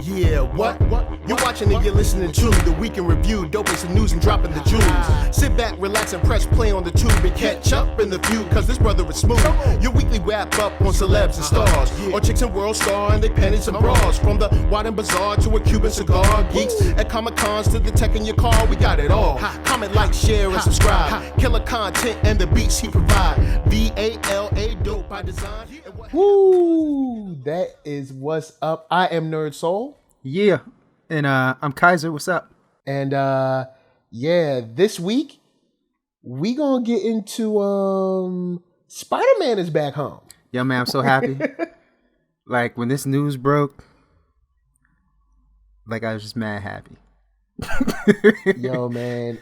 Yeah, what? You're watching and you're listening to the Week in Review, dopest in news and dropping the jewels. Sit back, relax, and press play on the tube and catch up in the feud, cause this brother is smooth. Your weekly wrap up on celebs and stars, or chicks and world star and they panties and bras. From the Wadden Bazaar to a Cuban cigar, geeks at Comic Cons to the tech in your car, we got it all. Comment, like, share, and subscribe. Killer content and the beats he provide. VALA, dope by design. Woo! That is what's up. I am NERDSoul. Yeah, and I'm KAIZER. What's up? And yeah, this week we gonna get into SpiderMan is back home. Yo, man, I'm so happy. Like when this news broke, like I was just mad happy. Yo, man,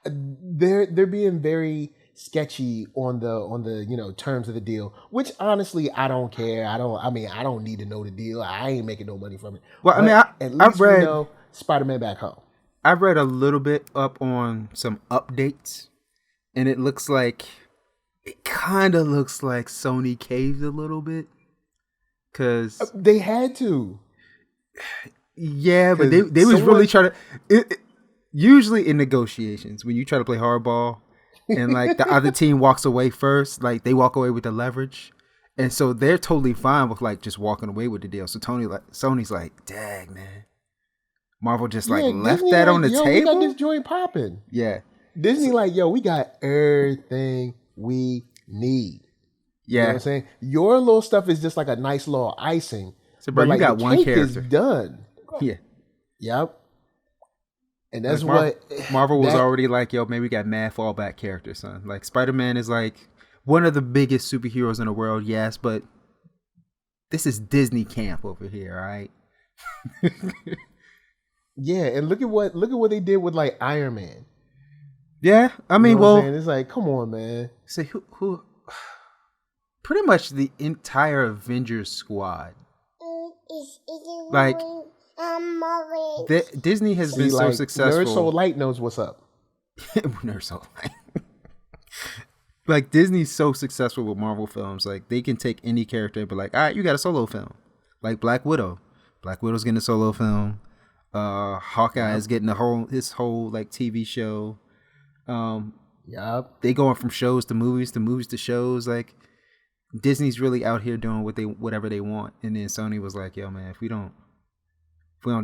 they're being very sketchy on the terms of the deal, which honestly I don't care. I don't need to know the deal. I ain't making no money from it. Well, but at least we know Spider-Man back home. I've read a little bit up on some updates, and it kind of looks like Sony caved a little bit, because they had to. Yeah, but they was really trying to. Usually in negotiations, when you try to play hardball, and like the other team walks away first, like they walk away with the leverage, and so they're totally fine with like just walking away with the deal. So Sony's like, dang, man, Marvel just left Disney that on the table. We got this joint popping. Yeah, Disney we got everything we need. Yeah, you know what I'm saying, your little stuff is just like a nice little icing. So, bro, you got one character is done. Yeah, yep. And that's like Marvel was already like, yo, man, we got mad fallback characters, son. Like Spider-Man is like one of the biggest superheroes in the world, yes, but this is Disney camp over here, all right? Yeah, and look at what they did with like Iron Man. Yeah, I mean, it's like, come on, man. Say who? Pretty much the entire Avengers squad. Like. Disney has been so successful. NERDSoul Light knows what's up. NERDSoul Light. Like Disney's so successful with Marvel films, like they can take any character and be like, all right, you got a solo film. Like Black Widow. Black Widow's getting a solo film. Hawkeye is getting his whole like TV show. They going from shows to movies to shows. Like Disney's really out here doing whatever they want. And then Sony was like, yo, man, if we don't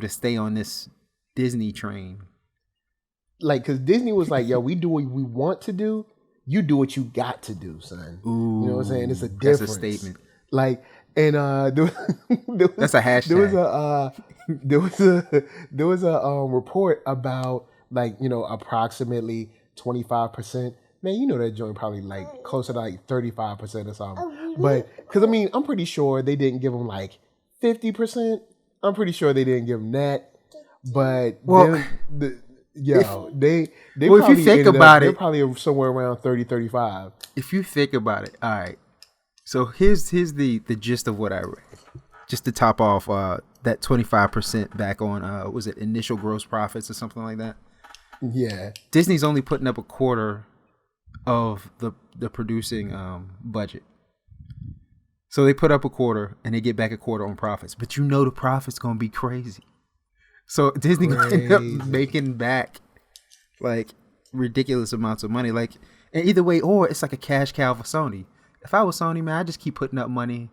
just stay on this Disney train. Like, because Disney was like, yo, we do what we want to do. You do what you got to do, son. Ooh, you know what I'm saying? It's a difference. That's a statement. Like, and that's a hashtag. There was a report about like, approximately 25%. Man, you know that joint probably like closer to like 35% or something. But because I'm pretty sure they didn't give them like 50%. I'm pretty sure they didn't give them that, but if you think about it, they're probably somewhere around 30, 35. If you think about it, all right. So here's the gist of what I read, just to top off that 25% back on was it initial gross profits or something like that? Yeah, Disney's only putting up a quarter of the producing budget. So they put up a quarter and they get back a quarter on profits. But the profit's going to be crazy. So Disney going to end up making back like ridiculous amounts of money. Like, and either way, or it's like a cash cow for Sony. If I was Sony, man, I'd just keep putting up money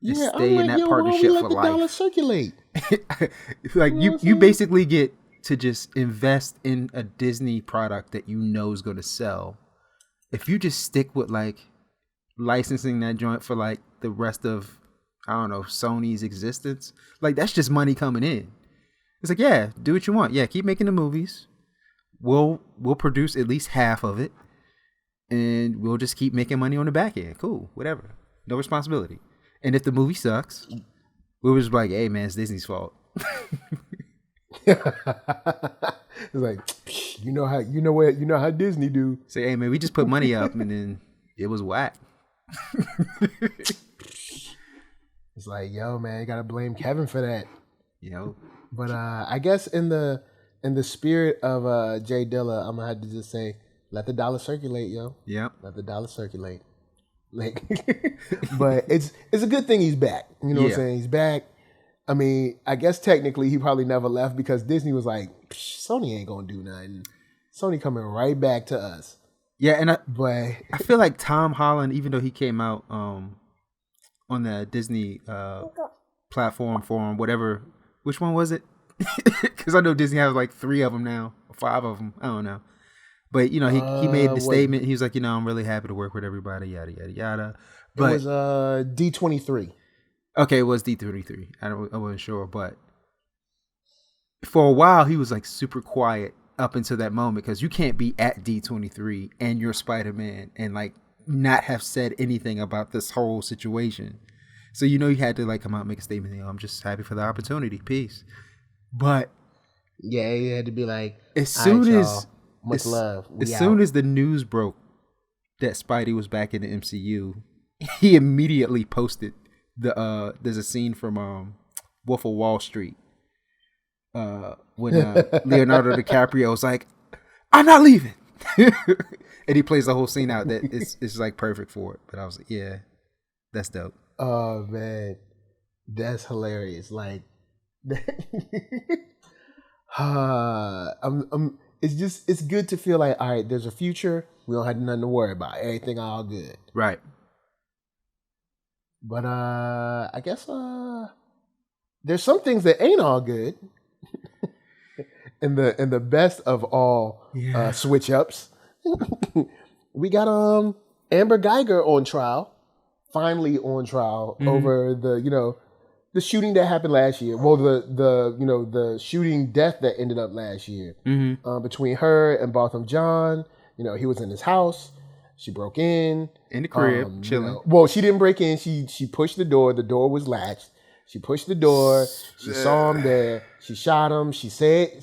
and stay in that partnership for life. Dollar circulate. Like you basically get to just invest in a Disney product that you know is going to sell. If you just stick with like licensing that joint for like the rest of, I don't know, Sony's existence, like that's just money coming in. It's like, yeah, do what you want. Yeah, keep making the movies. We'll produce at least half of it, and we'll just keep making money on the back end. Cool, whatever. No responsibility. And if the movie sucks, we were just like, hey man, it's Disney's fault. It's like, you know how Disney do. Say, hey man, we just put money up and then it was whack. It's like, yo, man, you gotta blame Kevin for that. But I guess in the spirit of Jay Dilla, I'm gonna have to just say, let the dollar circulate, yo. Yep. Let the dollar circulate. Like, but it's a good thing he's back. You know what I'm saying? He's back. I mean, I guess technically he probably never left because Disney was like, Sony ain't gonna do nothing. Sony coming right back to us. Yeah, and but I feel like Tom Holland, even though he came out on the Disney platform forum, whatever, which one was it? Because I know Disney has like 3 of them now, 5 of them. I don't know. But, you know, he made the statement. He was like, you know, I'm really happy to work with everybody, yada, yada, yada. But, it was D23. Okay, it was D23. I wasn't sure. But for a while, he was like super quiet up until that moment because you can't be at D23 and you're Spider-Man and like not have said anything about this whole situation. So, you know, you had to like come out and make a statement. You know, I'm just happy for the opportunity. Peace. But yeah, you had to be like, as soon as much love. As soon as the news broke that Spidey was back in the MCU, he immediately posted there's a scene from Wolf of Wall Street when Leonardo DiCaprio was like, I'm not leaving. And he plays the whole scene out that it's like perfect for it. But I was like, yeah, that's dope. Oh man, that's hilarious. Like it's good to feel like, all right, there's a future. We don't have nothing to worry about. Everything all good. Right. But I guess there's some things that ain't all good. and the best of all switch ups. We got Amber Guyger on trial. Finally on trial over the shooting that happened last year. Well, the shooting death that ended up last year between her and Botham John. You know, he was in his house. She broke in the crib, chilling. You know, well, she didn't break in. She pushed the door. The door was latched. She pushed the door. She saw him there. She shot him. She said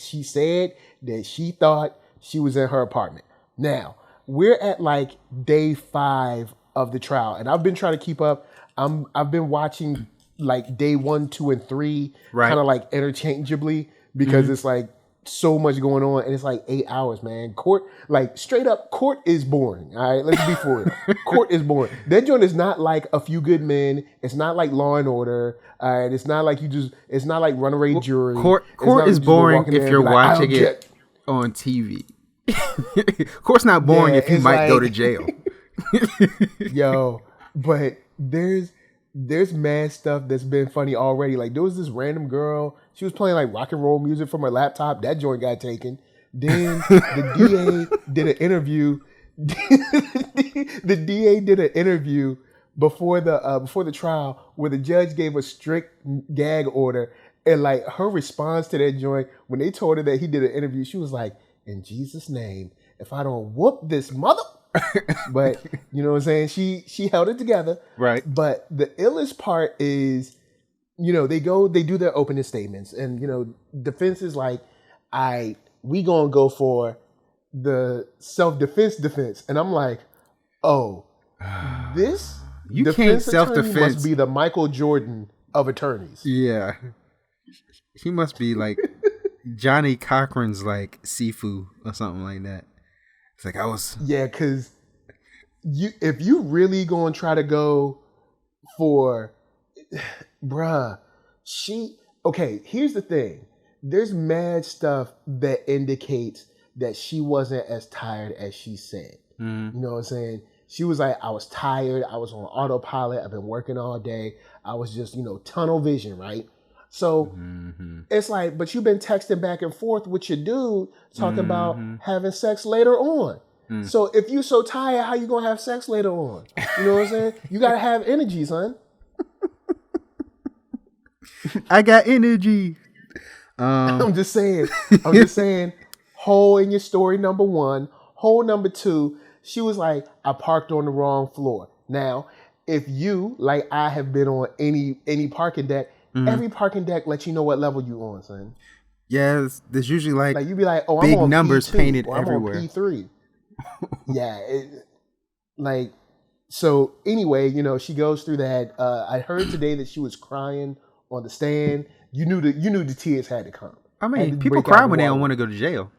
that she thought she was in her apartment. Now we're at like day 5 of the trial, and I've been trying to keep up. I've been watching like day 1, 2, and 3, kind of like interchangeably because it's like so much going on, and it's like 8 hours, man. Court, like straight up, court is boring. All right, let's be for it. Court is boring. That joint is not like A Few Good Men. It's not like Law and Order. All right, it's not like it's not like Runaway Jury. Court is boring if you're watching it on TV. Court's not boring if you might go to jail. Yo, but there's mad stuff that's been funny already. Like there was this random girl, she was playing like rock and roll music from her laptop. That joint got taken. Then the DA did an interview. The DA did an interview before the trial where the judge gave a strict gag order, and like her response to that joint when they told her that he did an interview, she was like, "In Jesus' name, if I don't whoop this mother." But you know what I'm saying? She held it together. Right. But the illest part is, you know, they do their opening statements, and you know, defense is like, we gonna go for the self-defense. And I'm like, oh, this you defense can't self-defense must be the Michael Jordan of attorneys. Yeah. He must be like Johnny Cochran's like Sifu or something like that. It's like because if you really gonna try to go for, bruh, here's the thing. There's mad stuff that indicates that she wasn't as tired as she said. You know what I'm saying? She was like, I was tired. I was on autopilot. I've been working all day. I was just, tunnel vision, right? So it's like, but you've been texting back and forth with your dude talking about having sex later on. So if you so tired, how you gonna have sex later on? You know what I'm saying? You gotta have energy, son. I got energy. I'm just saying. Hole in your story, number 1. Hole number 2, she was like, I parked on the wrong floor. Now, if you, like I have been on any parking deck, every parking deck lets you know what level you on, son. Yeah, there's usually like you be like, oh, big I'm on numbers P2, painted or everywhere. I'm on P3. Yeah, so anyway, she goes through that. I heard today that she was crying on the stand. You knew the tears had to come. I mean, people cry when they don't want to go to jail.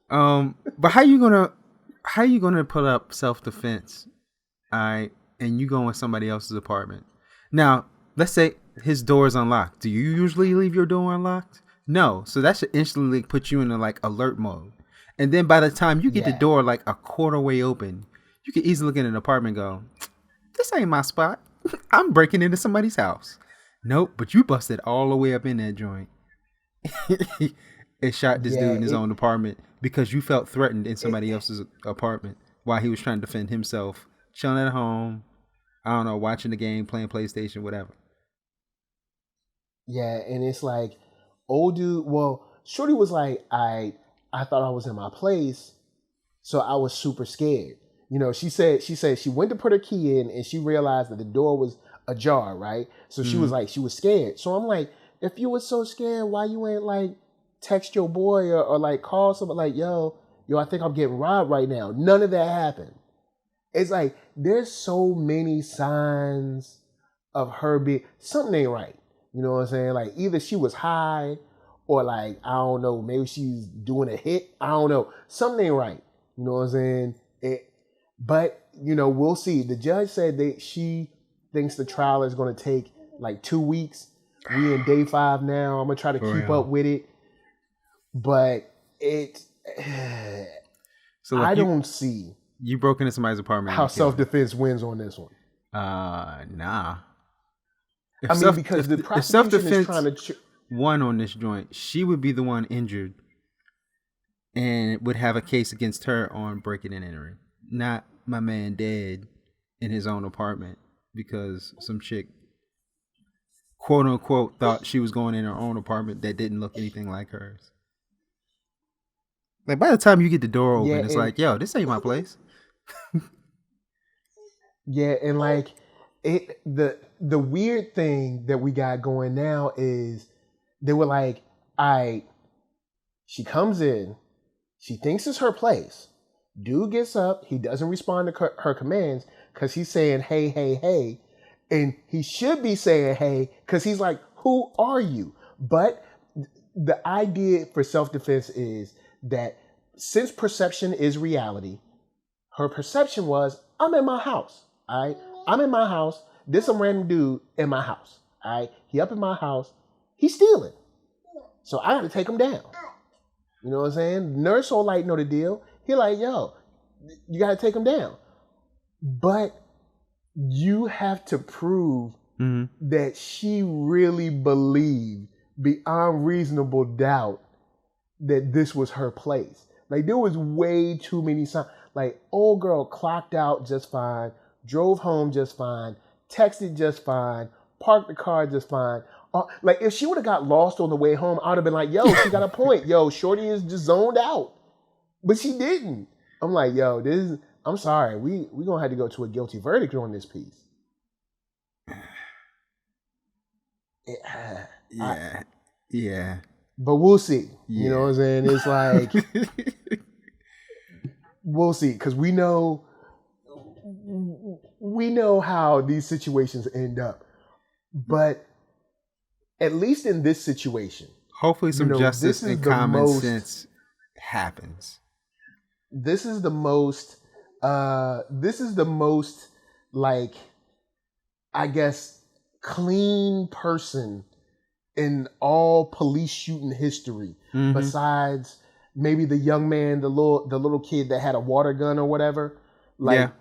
But how you how you gonna put up self-defense, all right, and you go in somebody else's apartment? Now, let's say his door is unlocked. Do you usually leave your door unlocked? No. So that should instantly put you into like alert mode. And then by the time you get the door like a quarter way open, you can easily look in an apartment and go, this ain't my spot. I'm breaking into somebody's house. Nope, but you busted all the way up in that joint. It shot this dude in his own apartment because you felt threatened in somebody else's apartment while he was trying to defend himself, chilling at home, I don't know, watching the game, playing PlayStation, whatever. Yeah, and it's like, old dude, well, Shorty was like, I thought I was in my place, so I was super scared. You know, she said she went to put her key in and she realized that the door was ajar, right? So she was like, she was scared. So I'm like, if you were so scared, why you ain't like text your boy or like call someone like, yo, I think I'm getting robbed right now. None of that happened. It's like, there's so many signs of her being, something ain't right. You know what I'm saying? Like either she was high or like, I don't know, maybe she's doing a hit. I don't know. Something ain't right. You know what I'm saying? But, you know, we'll see. The judge said that she thinks the trial is going to take like 2 weeks. We in day 5 now. I'm going to try to keep up with it. But so I don't see. You broke into somebody's apartment. How self-defense wins on this one. Nah. Because the prosecution is trying to... won on this joint, she would be the one injured and would have a case against her on breaking and entering. Not my man dead in his own apartment because some chick, quote unquote, thought she was going in her own apartment that didn't look anything like hers. Like by the time you get the door open, it's like, yo, this ain't my place. Yeah, and like the weird thing that we got going now is they were like, she comes in, she thinks it's her place. Dude gets up, he doesn't respond to her commands because he's saying, hey, hey, hey. And he should be saying, hey, because he's like, who are you? But the idea for self-defense is that since perception is reality, her perception was, I'm in my house, all right? I'm in my house. There's some random dude in my house, all right? He up in my house. He's stealing. So I got to take him down. You know what I'm saying? NERDSoul like know the deal. He like, yo, you got to take him down. But you have to prove that she really believed beyond reasonable doubt that this was her place. Like there was way too many signs. Like old girl clocked out just fine, drove home just fine, texted just fine, parked the car just fine. Like if she would have got lost on the way home, I would have been like, yo, she got a point. Yo, Shorty is just zoned out. But she didn't. I'm like, yo, I'm sorry. We gonna have to go to a guilty verdict on this piece. Yeah. But we'll see. Yeah. You know what I'm saying? It's like, we'll see. Because we know how these situations end up. But at least in this situation, hopefully some justice and common sense happens. This is the most like, I guess, clean person in all police shooting history, besides maybe the young man, the little kid that had a water gun or whatever. Like,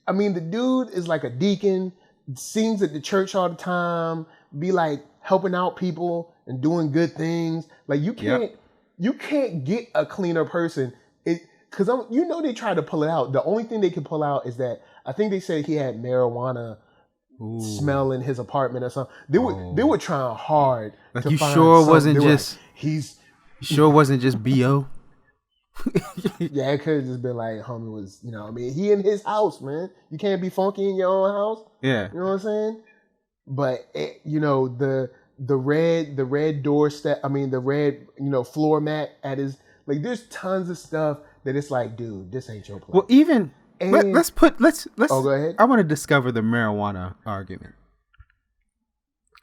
I mean, the dude is like a deacon, sings at the church all the time, be like helping out people and doing good things. Like you can't get a cleaner person. Because they tried to pull it out. The only thing they could pull out is that I think they said he had marijuana smell in his apartment or something. They were trying hard. Like to you find sure something. wasn't just he's sure wasn't just BO. Yeah, it could have just been like homie was, you know what I mean, he in his house, man. You can't be funky in your own house. Yeah. You know what I'm saying? But the red doorstep, the red, floor mat at his, like there's tons of stuff that it's like, dude, this ain't your place. Well, even let's Oh, go ahead. I want to discover the marijuana argument.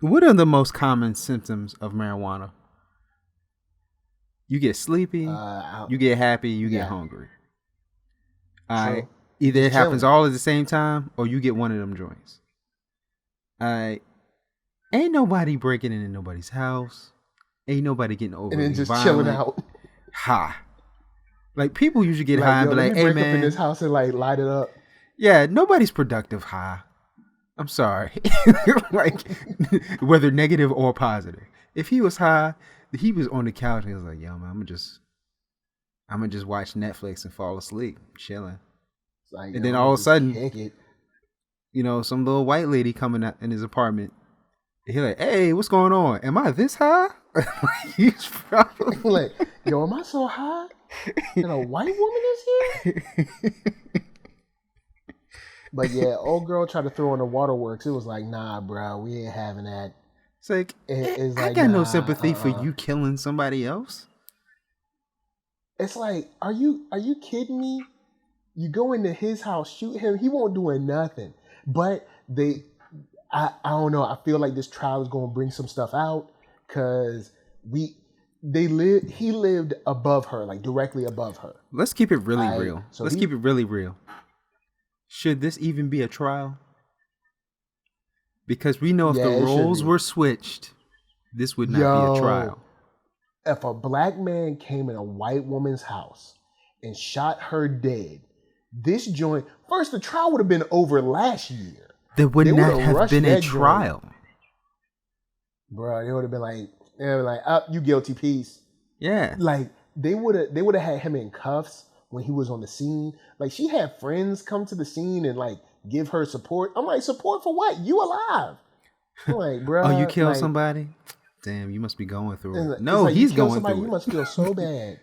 What are the most common symptoms of marijuana? You get sleepy, you get happy, you get hungry. True. Either it happens Chilling. all at the same time or you get one of them joints. Ain't nobody breaking into nobody's house. Ain't nobody getting over And then just violent. chilling out. High. Like people usually get Like, high and be let like, me hey break man. up in this house and like light it up. Yeah, nobody's productive high. I'm sorry. Like, whether negative or positive. If he was high, he was on the couch and he was like, yo man, I'm gonna just watch Netflix and fall asleep, chilling. Like, And then all of a sudden, kick it. you know, some little white lady coming out in his apartment. He's like, hey, what's going on? Am I this high? He's probably like, yo, am I so high? And a white woman is here? But yeah, old girl tried to throw in the waterworks. It was like, nah, bro, we ain't having that. It's like, It's I like, got no nah, sympathy for you killing somebody else. It's like, are you kidding me? You go into his house, shoot him, he won't do nothing. But I don't know. I feel like this trial is going to bring some stuff out because he lived above her, like directly above her. Let's keep it really real. So Let's keep it really real. Should this even be a trial? Because we know if the roles were switched, this would not be a trial. If a black man came in a white woman's house and shot her dead, this joint, first, the trial would have been over last year. There would not have been a trial. Bro, they would have been like, up, you guilty piece. Yeah. Like, they would have had him in cuffs when he was on the scene. Like, she had friends come to the scene and, like, give her support. I'm like, support for what? You alive. I'm like, bro. Oh, you killed somebody? Damn, you must be going through it. Like, No, like, he's going through it. You must feel so bad.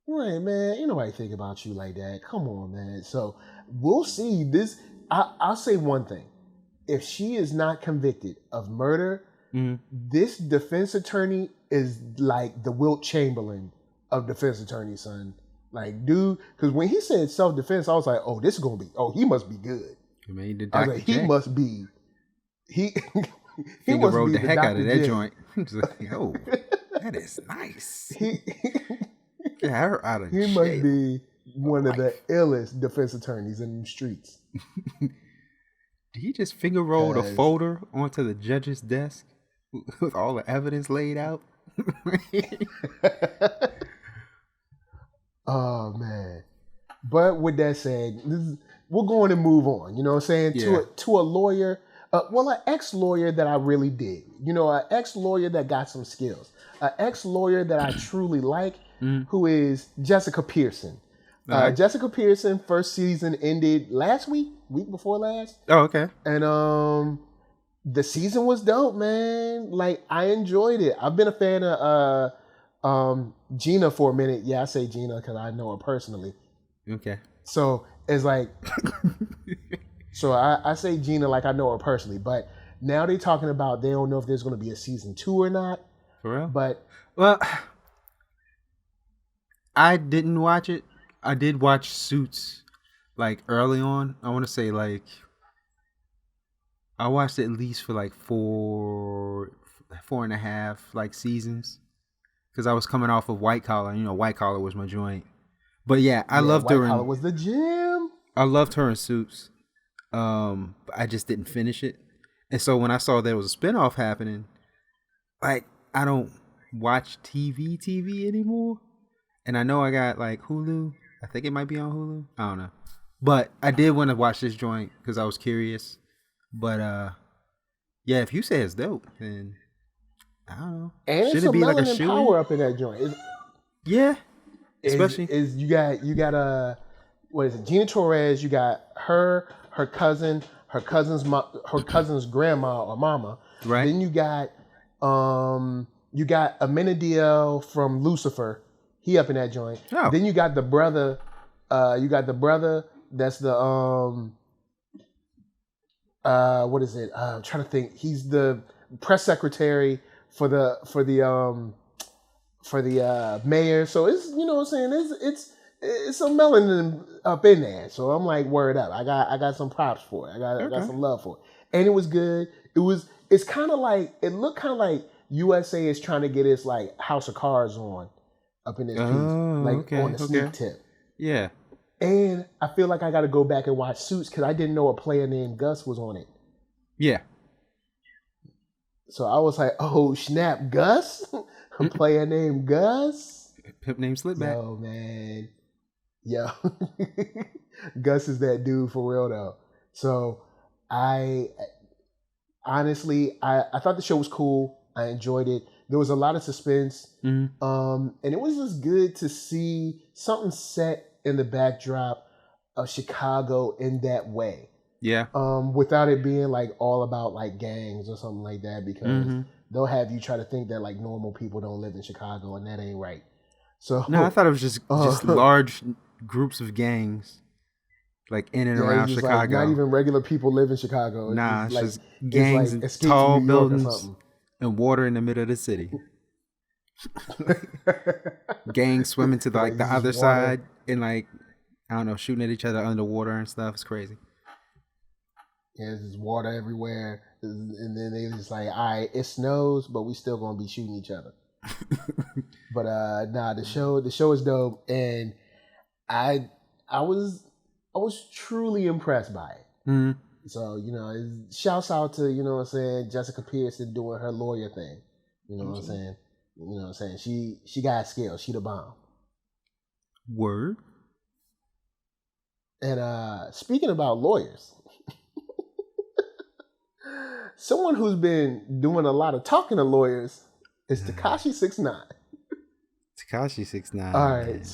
Right, man. Ain't nobody think about you like that. Come on, man. So we'll see. This. I'll say one thing. If she is not convicted of murder, this defense attorney is like the Wilt Chamberlain of defense attorneys, son. Like, dude, because when he said self-defense, I was like, oh, this is going to be, he must be good. I mean, I was like, he must be, he must rode the heck out of that joint. He's like, yo, that is nice. Get her out of jail. He must be one of the illest defense attorneys in the streets. Did he just finger roll a folder onto the judge's desk with all the evidence laid out? Oh, man. But with that said, we're going to move on. You know what I'm saying? Yeah. To a lawyer, an ex-lawyer that I really dig. You know, an ex-lawyer that got some skills. An ex-lawyer that I truly like, who is Jessica Pearson. Jessica Pearson, first season ended last week before last. Oh, okay. And the season was dope, man. Like, I enjoyed it. I've been a fan of Gina for a minute. Yeah, I say Gina because I know her personally. Okay. So it's like, so I say Gina like I know her personally. But now they're talking about they don't know if there's going to be a season 2 or not. For real? But well, I didn't watch it. I did watch Suits like early on. I want to say like I watched it at least for like four and a half like seasons because I was coming off of White Collar. You know, White Collar was my joint. But yeah, I loved her. White Collar was the gym. I loved her in Suits. But I just didn't finish it. And so when I saw there was a spinoff happening, like I don't watch TV anymore. And I know I got like Hulu. I think it might be on Hulu. I don't know. But I did want to watch this joint because I was curious. But yeah, if you say it's dope, then I don't know. And should it's it be like a melanin shoe? power up in that joint. Yeah. Especially you got what is it? Gina Torres. You got her cousin, her cousin's grandma or mama. Right. Then you got Amenadiel from Lucifer. He up in that joint. Oh. Then you got the brother. That's the what is it? I'm trying to think. He's the press secretary for the mayor. So it's, you know what I'm saying, it's some melanin up in there. So I'm like, word up. I got some props for it. I got some love for it. And it was good. It's kind of like, it looked kind of like USA is trying to get its like House of Cards on up in this piece. Like on the sneak tip. Yeah. And I feel like I got to go back and watch Suits because I didn't know a player named Gus was on it. Yeah. So I was like, oh, snap, Gus? A player named Gus? Pimp named Slipback. Yo, man. Yo. Gus is that dude for real, though. So I honestly thought the show was cool. I enjoyed it. There was a lot of suspense. Mm-hmm. And it was just good to see something set in the backdrop of Chicago in that way. Yeah. Without it being like all about like gangs or something like that, because they'll have you try to think that like normal people don't live in Chicago, and that ain't right. So no, I thought it was just large groups of gangs, like in and around Chicago. Like, not even regular people live in Chicago. It's just gangs and tall buildings and water in the middle of the city. Gangs swimming to like the other side and like, I don't know, shooting at each other underwater and stuff. It's crazy. Yeah, there's just water everywhere, and then they just like, all right, it snows, but we still gonna be shooting each other. But the show is dope, and I was truly impressed by it. Mm-hmm. So shouts out to what I'm saying, Jessica Pearson doing her lawyer thing. You know what I'm saying? You know what I'm saying? She got skills. She the bomb. Word. And speaking about lawyers. Someone who's been doing a lot of talking to lawyers is Tekashi 6ix9ine. Tekashi 6ix9ine. All right,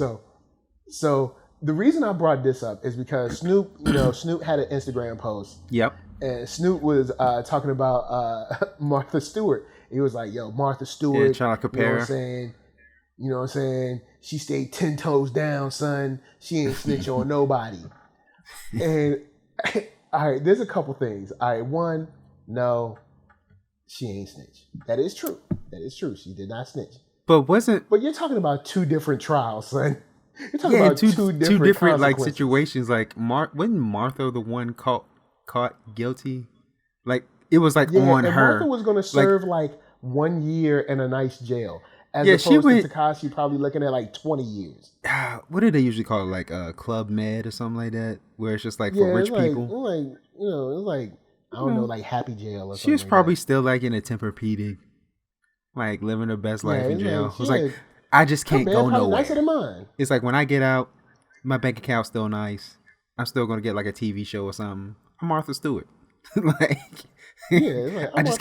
so the reason I brought this up is because Snoop had an Instagram post. Yep. And Snoop was talking about Martha Stewart. He was like, "Yo, Martha Stewart." Yeah, trying to compare. You know what I'm saying? She stayed 10 toes down, son. She ain't snitch on nobody. And all right, there's a couple things. All right, one. No, she ain't snitch. That is true. She did not snitch. But you're talking about two different trials, son. You're talking about two different like situations. Like wasn't Martha the one caught guilty? Like it was like on and her. Martha was going to serve like 1 year in a nice jail. As opposed to Tekashi probably looking at like 20 years. What do they usually call it? Like Club Med or something like that, where it's just like for rich people. It's like. I don't know, like Happy Jail or something. She was probably still like in a Tempur-Pedic, like living her best life in jail. It was like, I just can't go nowhere. Nicer than mine. It's like when I get out, my bank account's still nice. I'm still gonna get like a TV show or something. I'm Martha Stewart. Like, I just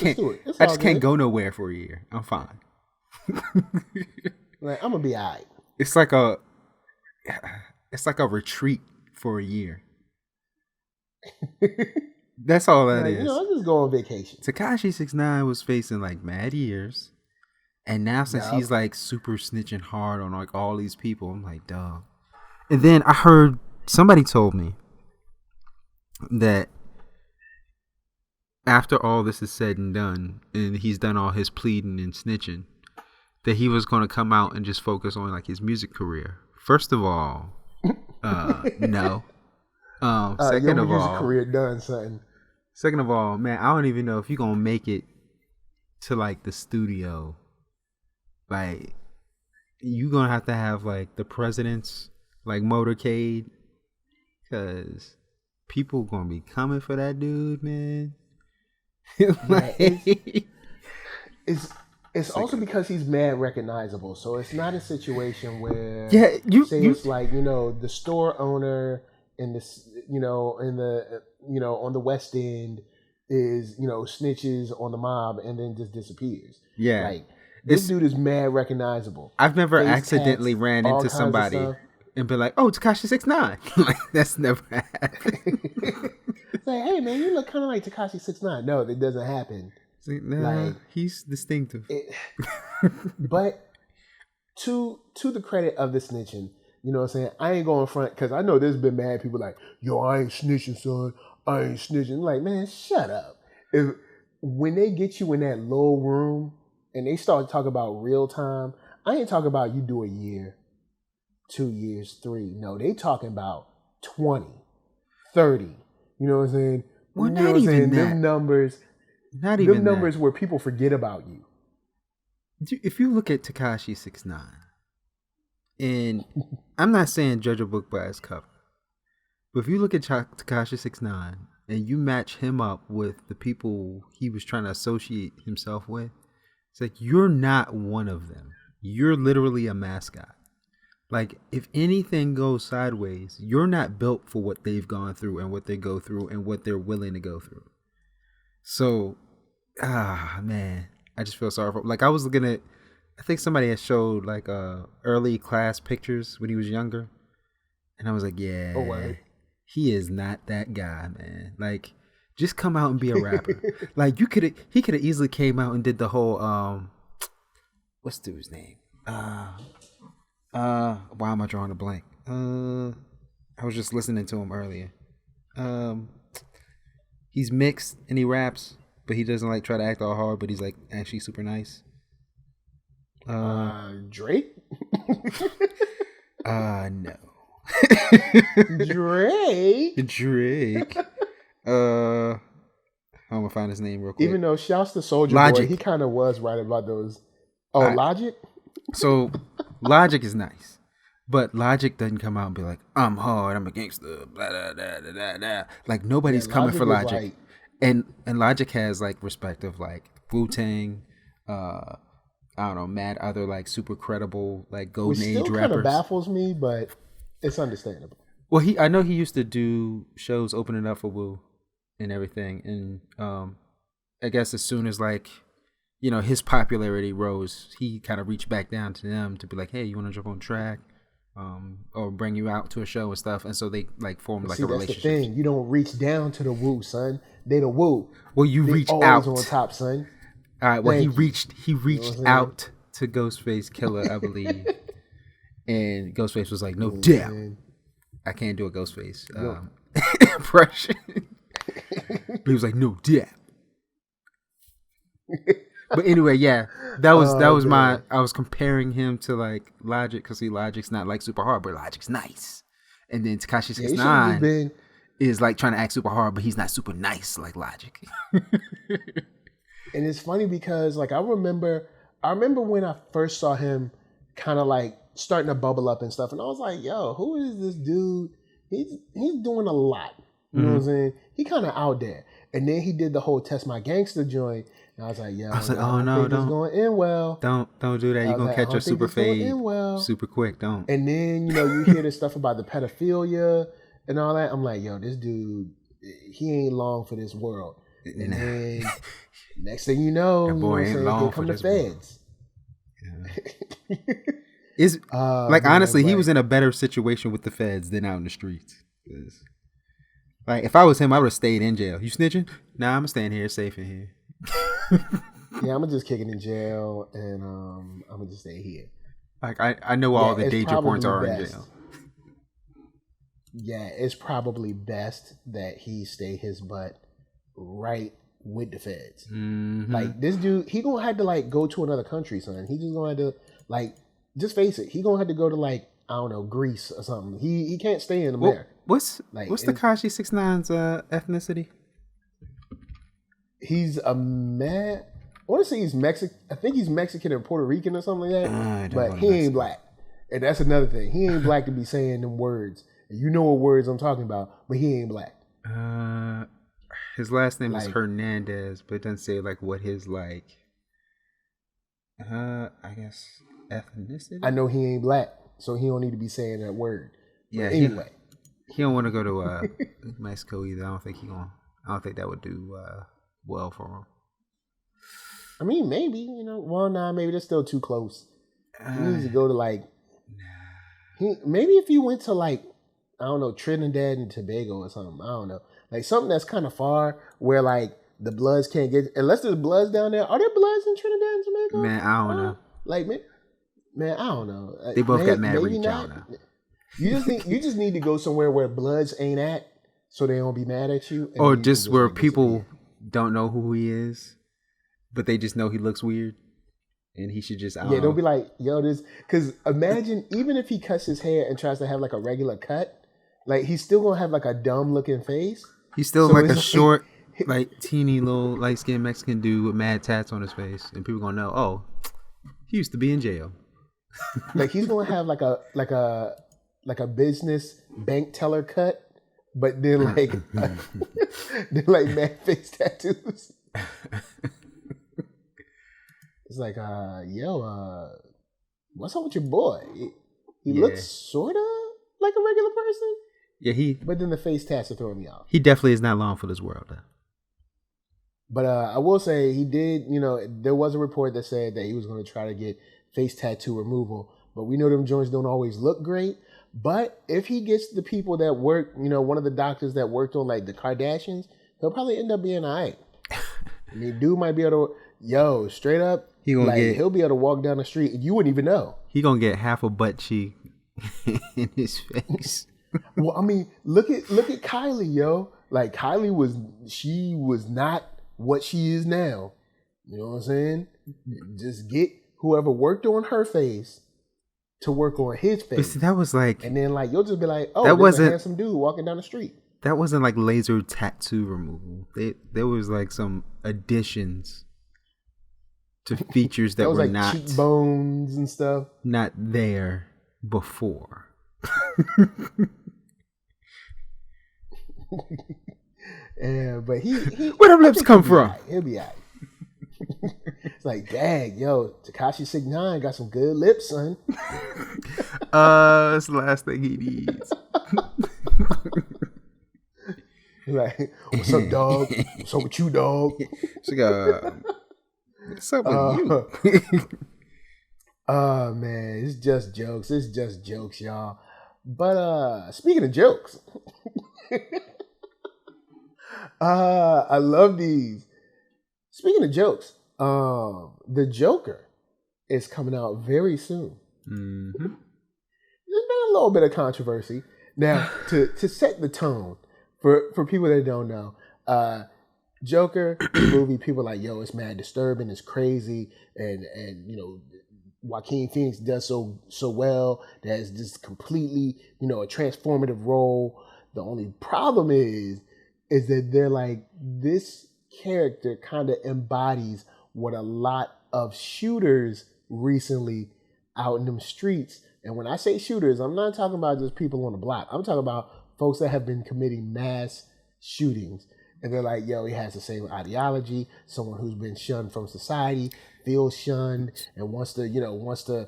can't go nowhere for a year. I'm fine. Like I'm gonna be alright. It's like a retreat for a year. That's all that is. I just go on vacation. Tekashi 6ix9ine was facing like mad years, and now since he's like super snitching hard on like all these people, I'm like, dog. And then I heard somebody told me that after all this is said and done, and he's done all his pleading and snitching, that he was going to come out and just focus on like his music career. First of all, no. Second of all, music career done, son. Second of all, man, I don't even know if you're gonna make it to like the studio. Like, you gonna have to have like the president's like motorcade, cause people gonna be coming for that dude, man. It's also because he's mad recognizable, so it's not a situation where it's like the store owner in this on the West End is snitches on the mob and then just disappears. Yeah, like this dude is mad recognizable. I've never accidentally ran into somebody and been like, "Oh, Tekashi 6ix9ine." Like that's never happened. It's like, hey man, you look kind of like Tekashi 6ix9ine. No, that doesn't happen. Like, nah, like he's distinctive. But to the credit of the snitching, you know what I'm saying? I ain't going front because I know there's been mad people like, yo, I ain't snitching, son. I ain't snitching. Like, man, shut up. When they get you in that low room and they start talking about real time, I ain't talking about you do a year, 2 years, 3. No, they talking about 20, 30. You know what I'm saying? Well, not even that. Them numbers. Not even them numbers that. Where people forget about you. If you look at Tekashi 6ix9ine, and I'm not saying judge a book by its cover, But if you look at Tekashi 6ix9ine and you match him up with the people he was trying to associate himself with, it's like, you're not one of them. You're literally a mascot. Like, if anything goes sideways, you're not built for what they've gone through and what they go through and what they're willing to go through. So, man, I just feel sorry for him. Like, I was looking at, I think somebody had showed like early class pictures when he was younger. And I was like, yeah, he is not that guy, man. Like, just come out and be a rapper. Like, he could have easily came out and did the whole, what's the dude's name? Why am I drawing a blank? I was just listening to him earlier. He's mixed and he raps, but he doesn't like try to act all hard, but he's like actually super nice. Drake? No. Drake. I'm gonna find his name real quick. Even though shouts to Soulja Boy, he kind of was right about those. Logic? So Logic is nice, but Logic doesn't come out and be like, I'm hard, I'm a gangster, blah, blah, blah, blah, blah. Like, nobody's coming for Logic. Like, and Logic has like respect of like Wu-Tang, I don't know, mad other like super credible like golden age rappers. Which still kind of baffles me, but it's understandable. Well, I know he used to do shows opening up for Wu and everything, and I guess as soon as like, you know, his popularity rose, he kind of reached back down to them to be like, hey, you want to jump on track, or bring you out to a show and stuff. And so they like formed like a relationship. That's the thing. You don't reach down to the Wu, son. They the Wu. Well, you reach out. Always on top, son. All right. Well, he reached out to Ghostface Killer, I believe, and Ghostface was like, no doubt. I can't do a Ghostface impression. But he was like, no doubt. But anyway, yeah, that was I was comparing him to like Logic, because Logic's not like super hard, but Logic's nice. And then Tekashi 6ix9ine is like trying to act super hard, but he's not super nice like Logic. And it's funny because like I remember when I first saw him kind of like starting to bubble up and stuff, and I was like, yo, who is this dude? He's doing a lot. You know what I'm saying? He kind of out there. And then he did the whole Test My Gangster joint. And I was like, yo, oh no, don't. It's going in well. Don't do that. You're going to catch your super fade super quick. Don't. And then, you know, you hear this stuff about the pedophilia and all that. I'm like, yo, this dude, he ain't long for this world. And then next thing you know, ain't long for this feds. Yeah. Honestly, he was in a better situation with the feds than out in the streets. Like, if I was him, I would have stayed in jail. You snitching? Nah, I'm staying here, safe in here. Yeah, I'm gonna just kick it in jail, and I'm gonna just stay here. Like, I know all the danger points are in jail. Yeah, it's probably best that he stay his butt right with the feds. Mm-hmm. Like, this dude, he gonna have to like go to another country, son. He just gonna have to like, just face it. He gonna have to go to like, I don't know, Greece or something. He can't stay in America. What's Tekashi 6ix9ine's ethnicity? He's a man. I want to say he's Mexican. I think he's Mexican and Puerto Rican or something like that. But he ain't black. And that's another thing. He ain't black to be saying them words. You know what words I'm talking about, but he ain't black. His last name is Hernandez, but it doesn't say like what his like. I guess ethnicity. I know he ain't black, so he don't need to be saying that word. Yeah. But anyway. He don't want to go to Mexico either. I don't think that would do well for him. I mean, maybe, you know. Well, nah, maybe that's still too close. He needs to go to like. Maybe if you went to like, I don't know, Trinidad and Tobago or something. I don't know, like something that's kind of far where like the Bloods can't get. Unless there's Bloods down there. Are there Bloods in Trinidad and Tobago? Man, I don't know. Like, man, I don't know. They both got mad reach out now. You just need to go somewhere where Bloods ain't at, so they don't be mad at you. Or just where people don't know who he is, but they just know he looks weird, and he should just they'll be like, yo, this, because imagine even if he cuts his hair and tries to have like a regular cut, like he's still gonna have like a dumb looking face. He's still like a short, like teeny little light skinned Mexican dude with mad tats on his face, and people gonna know, oh, he used to be in jail. Like he's gonna have like a business bank teller cut, but then like then like mad face tattoos. It's like, what's up with your boy? He looks sorta like a regular person. Yeah, but then the face tats are throwing me off. He definitely is not long for this world, though. But I will say he did, there was a report that said that he was going to try to get face tattoo removal. But we know them joints don't always look great. But if he gets the people that work, one of the doctors that worked on like the Kardashians, he'll probably end up being all right. I mean, dude might be able to, straight up, he'll be able to walk down the street and you wouldn't even know. He gonna get half a butt cheek in his face. Well, I mean, look at Kylie, yo. Like Kylie was not what she is now. You know what I'm saying? Just get whoever worked on her face to work on his face. But see, that was like, and then like you'll just be like, oh, that there's a handsome dude walking down the street. That wasn't like laser tattoo removal. There was like some additions to features that were like not cheekbones and stuff, not there before. Yeah, but he where them lips come from? He'll be all right. It's like, dang, yo, Tekashi 6ix9ine got some good lips, son. That's the last thing he needs. Like, what's up, dog? What's up with you, dog? She got, what's up with you? Oh man, it's just jokes. It's just jokes, y'all. But speaking of jokes, I love these. Speaking of jokes, the Joker is coming out very soon. Mm-hmm. There's been a little bit of controversy. Now, to set the tone for people that don't know, Joker, the movie, people are like, yo, it's mad disturbing, it's crazy, and Joaquin Phoenix does so well that it's just completely, a transformative role. The only problem is that they're like, this character kind of embodies what a lot of shooters recently out in them streets. And when I say shooters, I'm not talking about just people on the block. I'm talking about folks that have been committing mass shootings. And they're like, yo, he has the same ideology. Someone who's been shunned from society, feels shunned, and wants to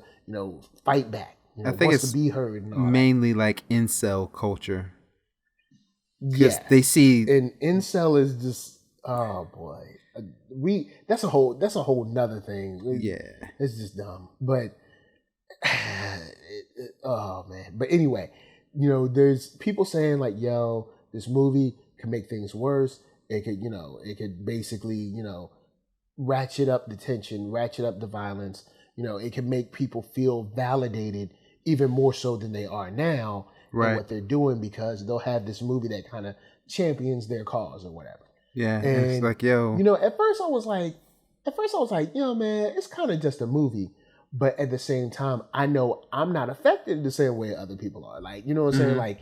fight back. I think wants it's to be heard. And mainly like incel culture. Yeah, they see, and incel is just, oh boy, that's a whole nother thing. Yeah, it's just dumb. But oh man. But anyway, there's people saying like, yo, this movie can make things worse. It could basically, ratchet up the tension, ratchet up the violence. It can make people feel validated even more so than they are now. Right. In what they're doing, because they'll have this movie that kind of champions their cause or whatever. Yeah. And, it's like, yo. At first I was like, yo, man, it's kind of just a movie. But at the same time, I know I'm not affected the same way other people are. Like, you know what I'm saying? Like,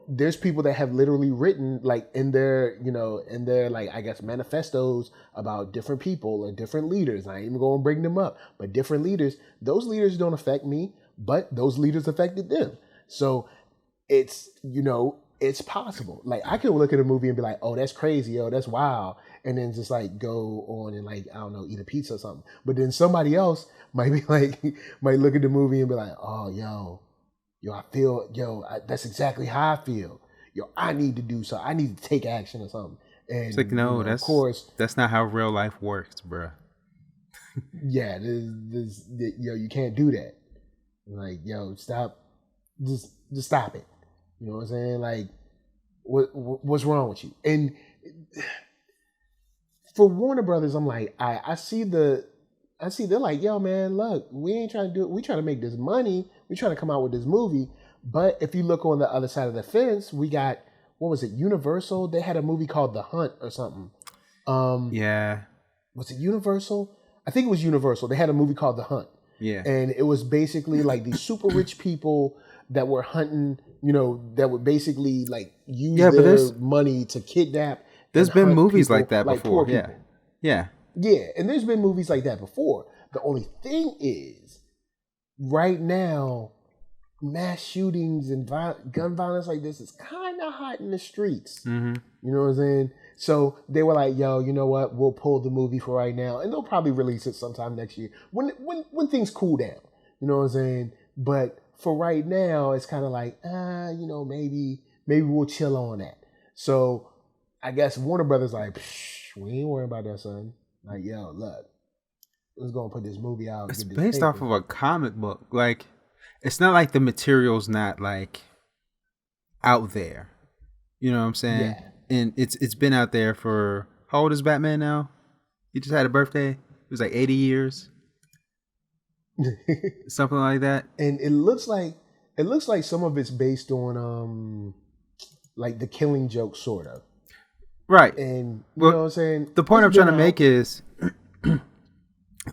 there's people that have literally written like in their like, I guess, manifestos about different people or different leaders. I ain't even going to bring them up, but different leaders, those leaders don't affect me, but those leaders affected them. So it's, it's possible. Like, I can look at a movie and be like, oh, that's crazy, yo, that's wild. And then just like go on and like, I don't know, eat a pizza or something. But then somebody else might be like, might look at the movie and be like, oh, yo, I feel, that's exactly how I feel. Yo, I need to do something. I need to take action or something. And it's like, no, of course, that's not how real life works, bro. Yeah, you can't do that. Like, yo, stop. Just stop it. You know what I'm saying? Like, what's wrong with you? And for Warner Brothers, I'm like, I see they're like, yo, man, look, we ain't trying to do it. We trying to make this money. We trying to come out with this movie. But if you look on the other side of the fence, we got, what was it, Universal? They had a movie called The Hunt or something. Yeah. Was it Universal? I think it was Universal. They had a movie called The Hunt. Yeah. And it was basically like these super rich people that were hunting, that would basically like use their money to kidnap. There's been movies people, like that before. Yeah. Yeah. Yeah. And there's been movies like that before. The only thing is, right now, mass shootings and gun violence like this is kind of hot in the streets. Mm-hmm. You know what I'm saying? So they were like, yo, you know what? We'll pull the movie for right now. And they'll probably release it sometime next year when things cool down. You know what I'm saying? But for right now, it's kind of like, maybe we'll chill on that. So I guess Warner Brothers like, we ain't worrying about that, son. Like, yo, look, let's go and put this movie out. It's based off of a comic book. Like, it's not like the material's not like out there. You know what I'm saying? Yeah. And it's been out there for, how old is Batman now? He just had a birthday. It was like 80 years. Something like that. And it looks like some of it's based on like the Killing Joke sort of. Right. And you know what I'm saying? The point I'm trying to make is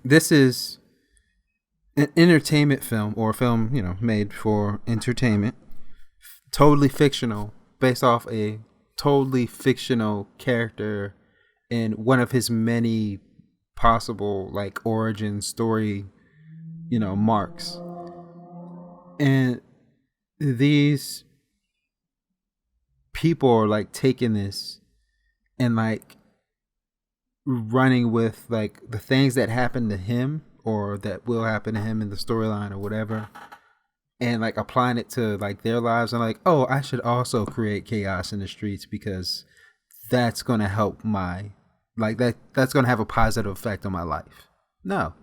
this is an entertainment film, or a film, made for entertainment, totally fictional, based off a totally fictional character in one of his many possible like origin story, marks. And these people are like taking this and like running with like the things that happened to him or that will happen to him in the storyline or whatever, and like applying it to like their lives, and like, oh, I should also create chaos in the streets because that's going to help my, like, that's going to have a positive effect on my life. No,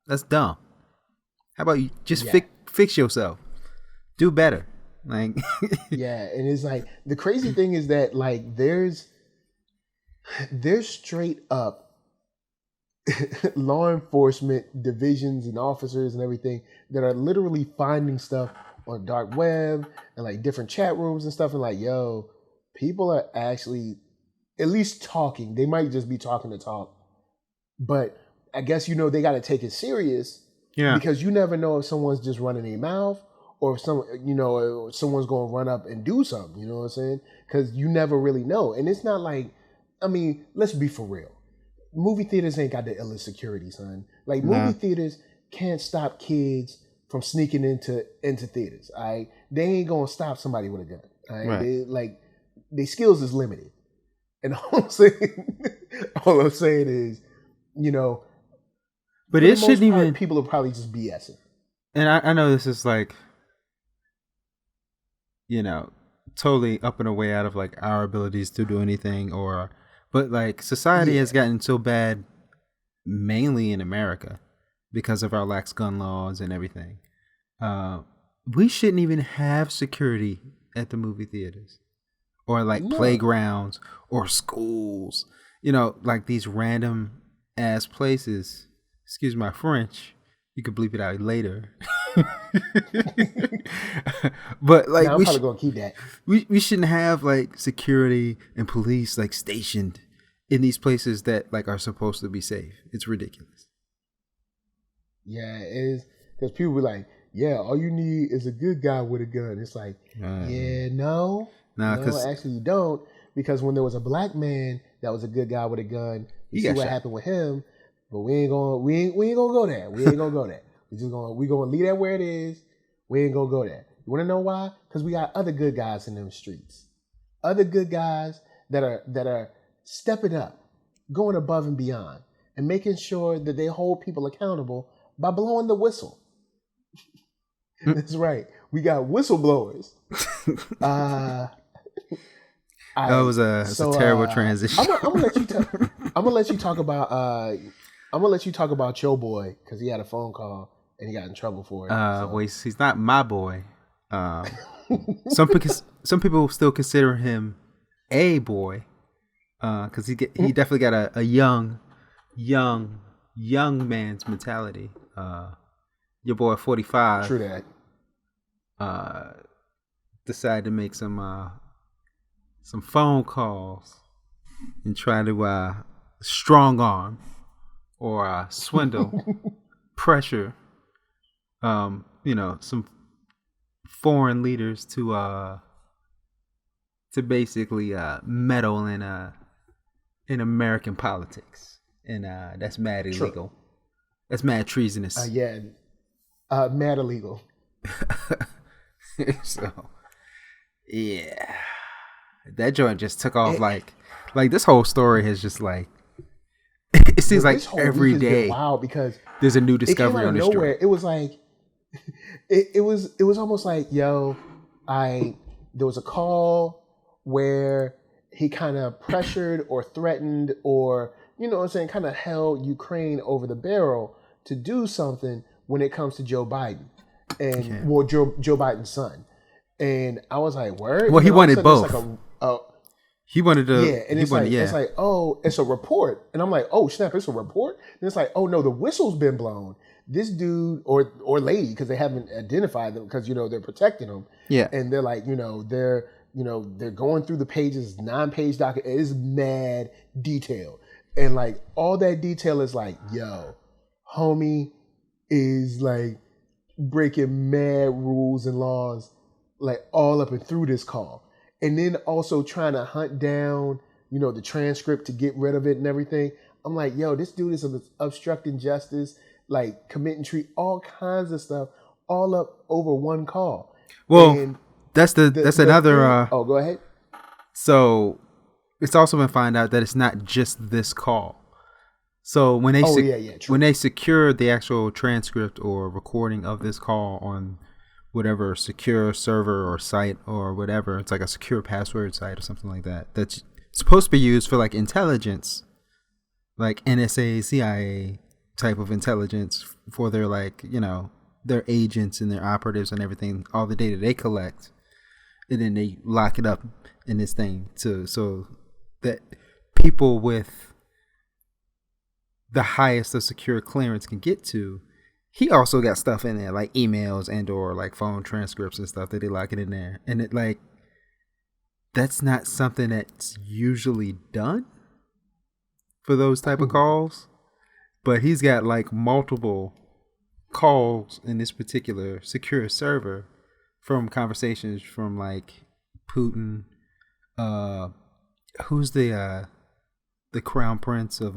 that's dumb. How about you just fix yourself, do better? Like, yeah. And it's like, the crazy thing is that like there's straight up law enforcement divisions and officers and everything that are literally finding stuff on dark web and like different chat rooms and stuff, and like, yo, people are actually at least talking. They might just be talking to talk, but I guess they got to take it serious. Yeah, because you never know if someone's just running their mouth or if someone's going to run up and do something. You know what I'm saying? Because you never really know. And it's not like, I mean, let's be for real. Movie theaters ain't got the illest security, son. Like, movie theaters can't stop kids from sneaking into theaters. All right, they ain't gonna stop somebody with a gun. All right, right. Their skills is limited. And all I'm saying is, but it shouldn't even. People are probably just BSing. And I know this is like, totally up and away out of like our abilities to do anything, but like society has gotten so bad, mainly in America, because of our lax gun laws and everything. We shouldn't even have security at the movie theaters or like playgrounds or schools, like these random ass places. Excuse my French. You could bleep it out later. But like, I'm probably gonna keep that. We shouldn't have like security and police like stationed in these places that like are supposed to be safe. It's ridiculous. Yeah, it is, because people be like, yeah, all you need is a good guy with a gun. It's like, no, actually you don't, because when there was a black man that was a good guy with a gun, you see what happened with him. But we ain't gonna go there. We ain't gonna go there. We gonna leave that where it is. We ain't gonna go there. You wanna know why? Because we got other good guys in them streets. Other good guys that are stepping up, going above and beyond, and making sure that they hold people accountable by blowing the whistle. That's right. We got whistleblowers. That was a terrible transition. I'm gonna let you talk about. I'm gonna let you talk about your boy, because he had a phone call and he got in trouble for it. Well, he's not my boy. Some people still consider him a boy, because he definitely got a young man's mentality. Your boy 45. True that. Decided to make some phone calls and try to strong arm or swindle, pressure, some foreign leaders to basically meddle in American politics, and that's mad illegal. True. That's mad treasonous. Mad illegal. So yeah, that joint just took off like this whole story has just like it seems like every day wow, because there's a new discovery on this nowhere. joint. It was like it was almost like, yo, there was a call where he kind of pressured or threatened or, you know what I'm saying, kind of held Ukraine over the barrel to do something when it comes to Joe Biden and Joe Biden's son. And I was like, word? Well, he wanted both. He wanted to. Yeah, and it's like, oh, it's a report. And I'm like, oh, snap, it's a report? And it's like, oh, no, the whistle's been blown. This dude or lady, because they haven't identified them because, you know, they're protecting them. Yeah. And they're like, they're going through the pages, 9-page document. It is mad detailed. And like all that detail is like, yo, homie is like breaking mad rules and laws, like all up and through this call. And then also trying to hunt down, the transcript to get rid of it and everything. I'm like, yo, this dude is obstructing justice, like committing all kinds of stuff, all up over one call. Well, and that's another. Oh, go ahead. So it's also been found out that it's not just this call. So when they when they secure the actual transcript or recording of this call on whatever secure server or site or whatever, it's like a secure password site or something like that, that's supposed to be used for like intelligence, like NSA, CIA type of intelligence for their like, their agents and their operatives and everything, all the data they collect, and then they lock it up in this thing so that people with the highest of secure clearance can get to. He also got stuff in there like emails and or like phone transcripts and stuff that they lock it in there, and it like that's not something that's usually done for those type of calls. But he's got like multiple calls in this particular secure server from conversations from like Putin, who's the crown prince of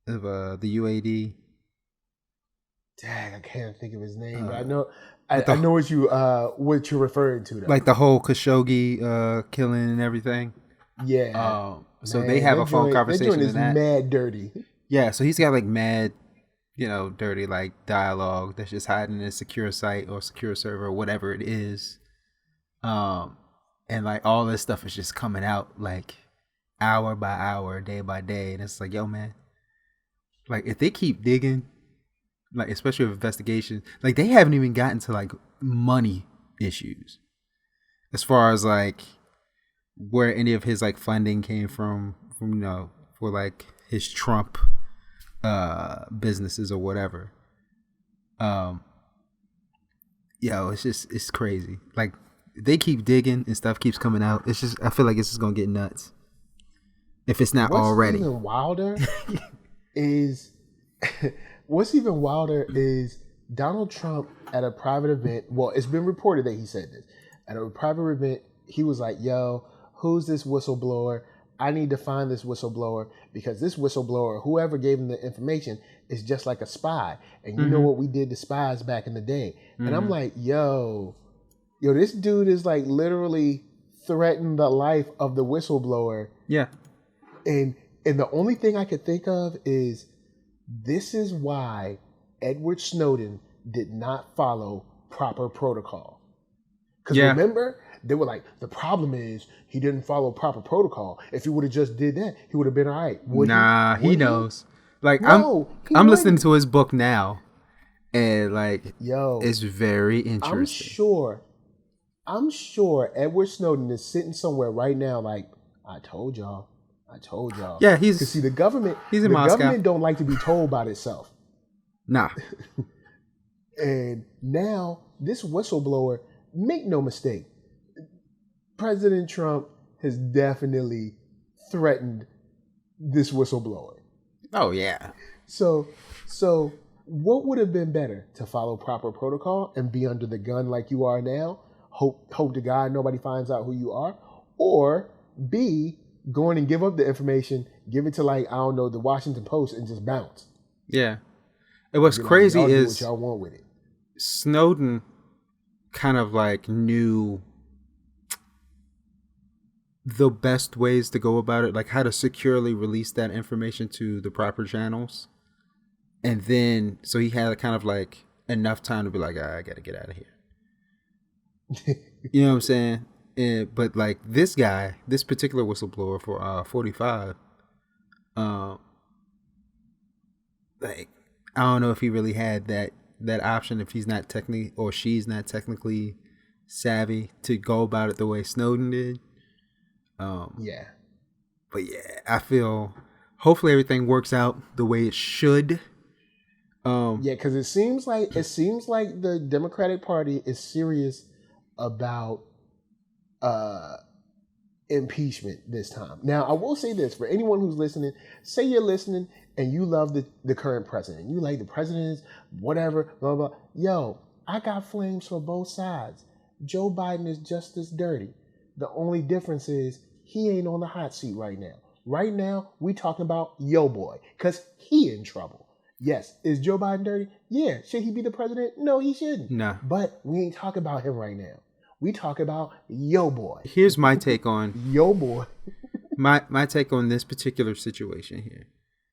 the UAD. Dang, I can't think of his name, but I know I know what you're referring to though. Like the whole Khashoggi killing and everything. Yeah. So they have a phone conversation. They're doing this mad dirty. Yeah, so he's got like mad, dirty like dialogue that's just hiding in a secure site or secure server or whatever it is. And like all this stuff is just coming out like hour by hour, day by day, and it's like, yo, man, like if they keep digging, like especially with investigations, like they haven't even gotten to like money issues as far as like where any of his like funding came from for like his Trump businesses or whatever. It's crazy. Like they keep digging and stuff keeps coming out. It's just, I feel like it's just gonna get nuts if it's not already. What's even wilder is Donald Trump at a private event. Well, it's been reported that he said this at a private event. He was like, yo, who's this whistleblower? I need to find this whistleblower because this whistleblower, whoever gave him the information, is just like a spy. And you know what we did to spies back in the day. And I'm like, yo, this dude is like literally threatening the life of the whistleblower. Yeah. And the only thing I could think of is this is why Edward Snowden did not follow proper protocol. Because remember, they were like, the problem is he didn't follow proper protocol. If he would have just did that, he would have been all right. He knows. Like, no, I'm listening to his book now, and like, it's very interesting. I'm sure Edward Snowden is sitting somewhere right now like, I told y'all. Yeah, because see, the government don't like to be told about itself. Nah. And now this whistleblower, make no mistake, President Trump has definitely threatened this whistleblower. Oh yeah. So what would have been better, to follow proper protocol and be under the gun like you are now? Hope to God nobody finds out who you are, or B, going and give up the information, give it to like, I don't know, the Washington Post and just bounce. Yeah. And what's crazy is do what y'all want with it. Snowden kind of like knew the best ways to go about it, like how to securely release that information to the proper channels. And then, so he had kind of like enough time to be like, I gotta get out of here. You know what I'm saying? But like this guy, this particular whistleblower for 45, like I don't know if he really had that option if he's not technically or she's not technically savvy to go about it the way Snowden did. Yeah. But yeah, I feel hopefully everything works out the way it should. Yeah, because it seems like the Democratic Party is serious about impeachment this time. Now, I will say this for anyone who's listening. Say you're listening and you love the current president. You like the president is whatever, blah, blah. Yo, I got flames for both sides. Joe Biden is just as dirty. The only difference is he ain't on the hot seat right now. Right now, we talking about yo boy, because he in trouble. Yes, is Joe Biden dirty? Yeah. Should he be the president? No, he shouldn't. Nah. But we ain't talking about him right now. We talk about yo boy. Here's my take on yo boy. my take on this particular situation here.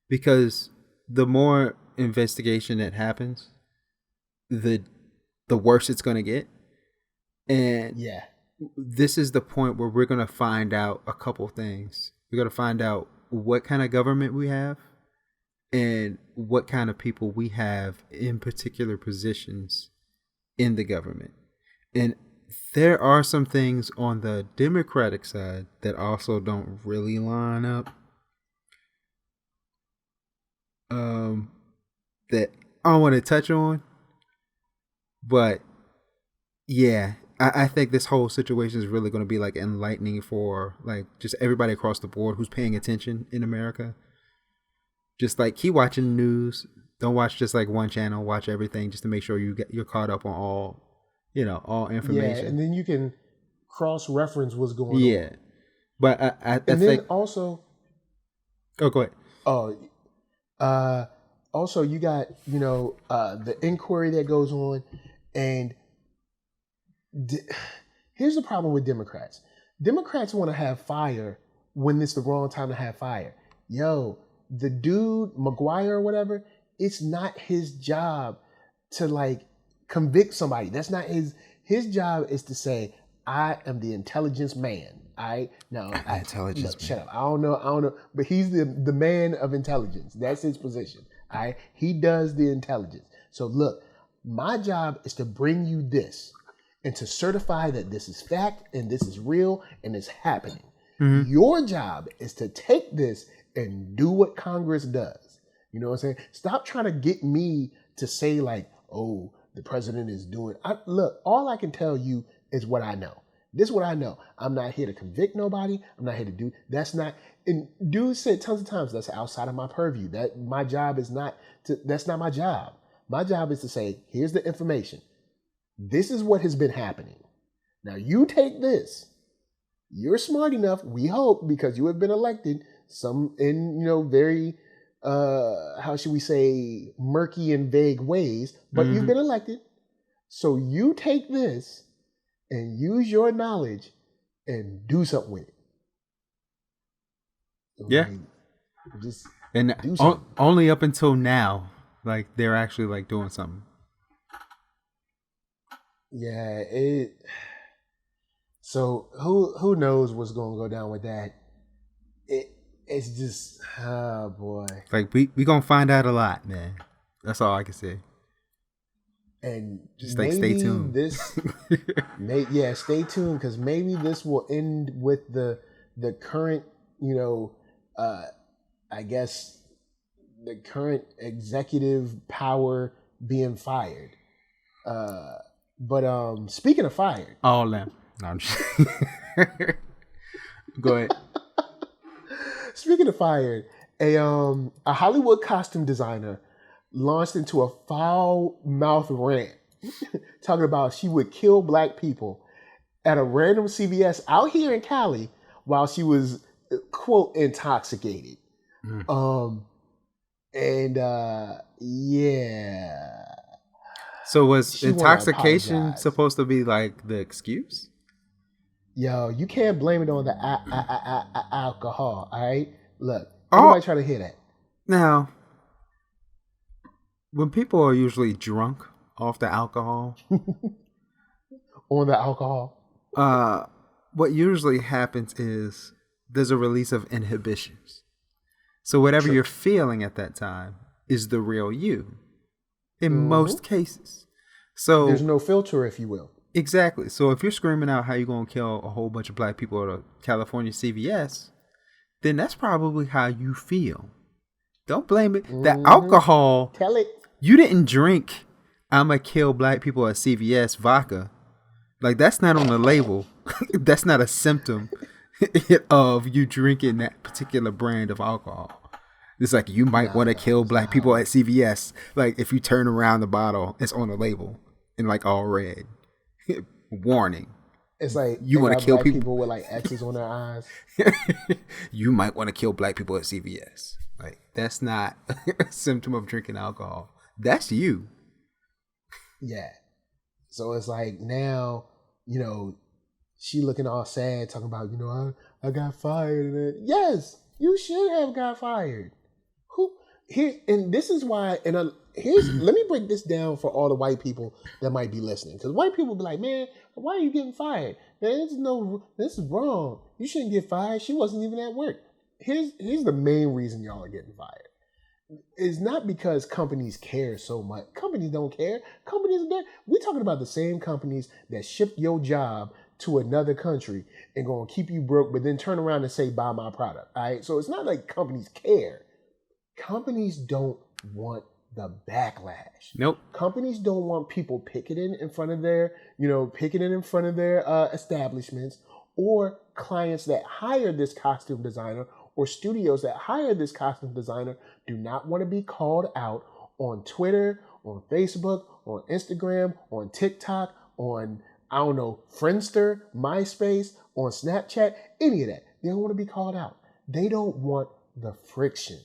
Because the more investigation that happens, the worse it's going to get. And yeah, this is the point where we're going to find out a couple things. We're going to find out what kind of government we have and what kind of people we have in particular positions in the government. And there are some things on the Democratic side that also don't really line up. That I don't want to touch on. But yeah, I think this whole situation is really going to be like enlightening for like just everybody across the board who's paying attention in America. Just like keep watching the news. Don't watch just like one channel. Watch everything just to make sure you're caught up on all information. Yeah, and then you can cross-reference what's going on. Yeah, but I and think then also. Oh, go ahead. Oh, also you got the inquiry that goes on, and here's the problem with Democrats. Democrats want to have fire when it's the wrong time to have fire. Yo, the dude McGuire or whatever, it's not his job to like convict somebody. That's not his job is to say, I am the intelligence man. Intelligence man. Shut up. I don't know. But he's the man of intelligence. That's his position. He does the intelligence. So look, my job is to bring you this and to certify that this is fact and this is real and it's happening. Mm-hmm. Your job is to take this and do what Congress does. You know what I'm saying? Stop trying to get me to say like, oh, the president is doing. Look, all I can tell you is what I know. This is what I know. I'm not here to convict nobody. I'm not here to do. That's not. And dude said tons of times that's outside of my purview. That my job is not to. That's not my job. My job is to say, here's the information. This is what has been happening. Now you take this. You're smart enough, we hope, because you have been elected. Some in very. How should we say, murky and vague ways, but you've been elected. So you take this and use your knowledge and do something with it. Yeah. Just and do something. Only up until now, like they're actually like doing something. Yeah. So who knows what's going to go down with that? It's just, oh boy. Like we gonna find out a lot, man. That's all I can say. And just like stay tuned. Stay tuned because maybe this will end with the current, I guess the current executive power being fired. But speaking of fired, all them. No, I'm just go ahead. Speaking of fired, a Hollywood costume designer launched into a foul-mouthed rant talking about she would kill black people at a random CVS out here in Cali while she was, quote, intoxicated. Yeah. So was She wanna intoxication apologize. supposed to be like the excuse? Yo, you can't blame it on the alcohol. All right, look, anybody try to hear that? Now, when people are usually drunk off the alcohol, On the alcohol. what usually happens is there's a release of inhibitions. So whatever you're feeling at that time is the real you in most cases. So There's no filter, if you will. exactly. So if you're screaming out how you're going to kill a whole bunch of black people at a California CVS, then that's probably how you feel. Don't blame it. The alcohol, Tell it. you didn't drink "I'ma kill black people at CVS" vodka. Like, that's not on the label. That's not a symptom of you drinking that particular brand of alcohol. It's like, you might want to kill black people at CVS. Like, if you turn around the bottle, it's on the label in like all red. Warning. It's like You want to kill black people with like X's on their eyes. You might want to kill black people at CVS. Like, that's not a symptom of drinking alcohol. That's you. Yeah. So it's like now, she looking all sad, talking about, I got fired. Yes, you should have got fired. And this is why, let me break this down for all the white people that might be listening. Because white people be like, man, why are you getting fired? Man, this is wrong. You shouldn't get fired. She wasn't even at work. Here's the main reason y'all are getting fired. It's not because companies care so much. Companies don't care. Companies are there. We're talking about the same companies that ship your job to another country and going to keep you broke, but then turn around and say, buy my product. All right. So it's not like companies care. Companies don't want the backlash. Nope. Companies don't want people picketing in front of their establishments, or clients that hire this costume designer or studios that hire this costume designer do not want to be called out on Twitter, on Facebook, on Instagram, on TikTok, on, Friendster, MySpace, on Snapchat, any of that. They don't want to be called out. They don't want the friction.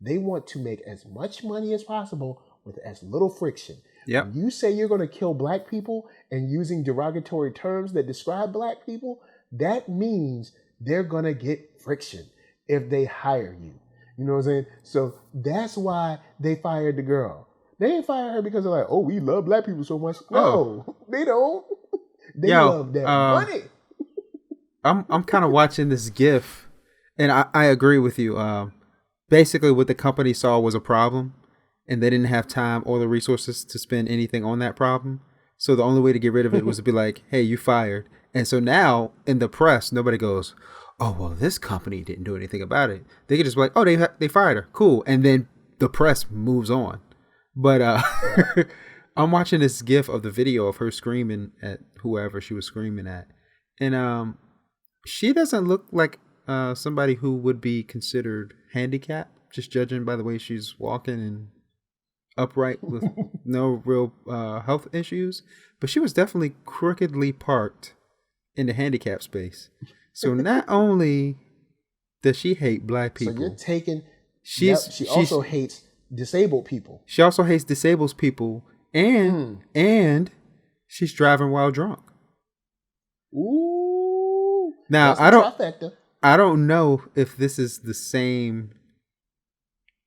They want to make as much money as possible with as little friction. Yep. When you say you're going to kill black people and using derogatory terms that describe black people, that means they're going to get friction if they hire you. You know what I'm saying? So that's why they fired the girl. They didn't fire her because they're like, oh, we love black people so much. No, they don't. They love that money. I'm kind of watching this GIF, and I agree with you. Basically, what the company saw was a problem, and they didn't have time or the resources to spend anything on that problem. So the only way to get rid of it was to be like, hey, you fired. And so now in the press, nobody goes, oh, well, this company didn't do anything about it. They could just be like, oh, they fired her. Cool. And then the press moves on. But I'm watching this GIF of the video of her screaming at whoever she was screaming at. And she doesn't look like somebody who would be considered handicapped, just judging by the way she's walking and upright with no real health issues. But she was definitely crookedly parked in the handicap space. So not only does she hate black people, so you're taking. She also hates disabled people. She also hates disabled people, and she's driving while drunk. Ooh. Now trifecta. I don't know if this is the same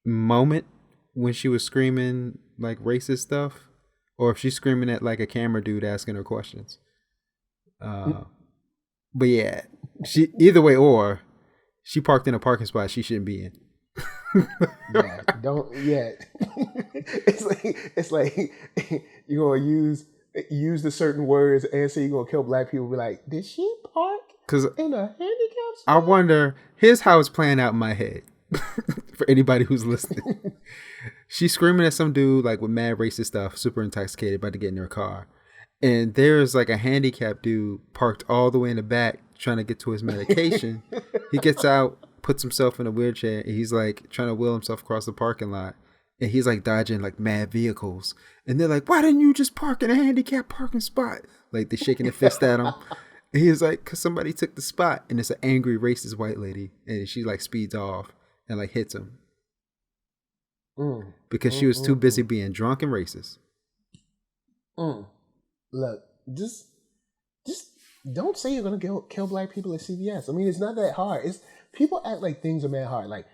moment when she was screaming like racist stuff, or if she's screaming at like a camera dude asking her questions. But yeah, either way, or she parked in a parking spot she shouldn't be in. Yeah, don't yet. It's like you're gonna use the certain words and say you're gonna kill black people. Be like, did she park in a handicap spot? I wonder. Here's how it's playing out in my head for anybody who's listening. She's screaming at some dude like with mad racist stuff, super intoxicated, about to get in her car. And there's like a handicapped dude parked all the way in the back trying to get to his medication. He gets out, puts himself in a wheelchair, and he's like trying to wheel himself across the parking lot. And he's like dodging like mad vehicles. And they're like, why didn't you just park in a handicapped parking spot? Like they're shaking their fist at him. And he's like, because somebody took the spot. And it's an angry racist white lady. And she like speeds off and like hits him. Because she was too busy being drunk and racist. Look, just don't say you're gonna kill black people at CVS. I mean, it's not that hard. It's people act like things are mad hard. Like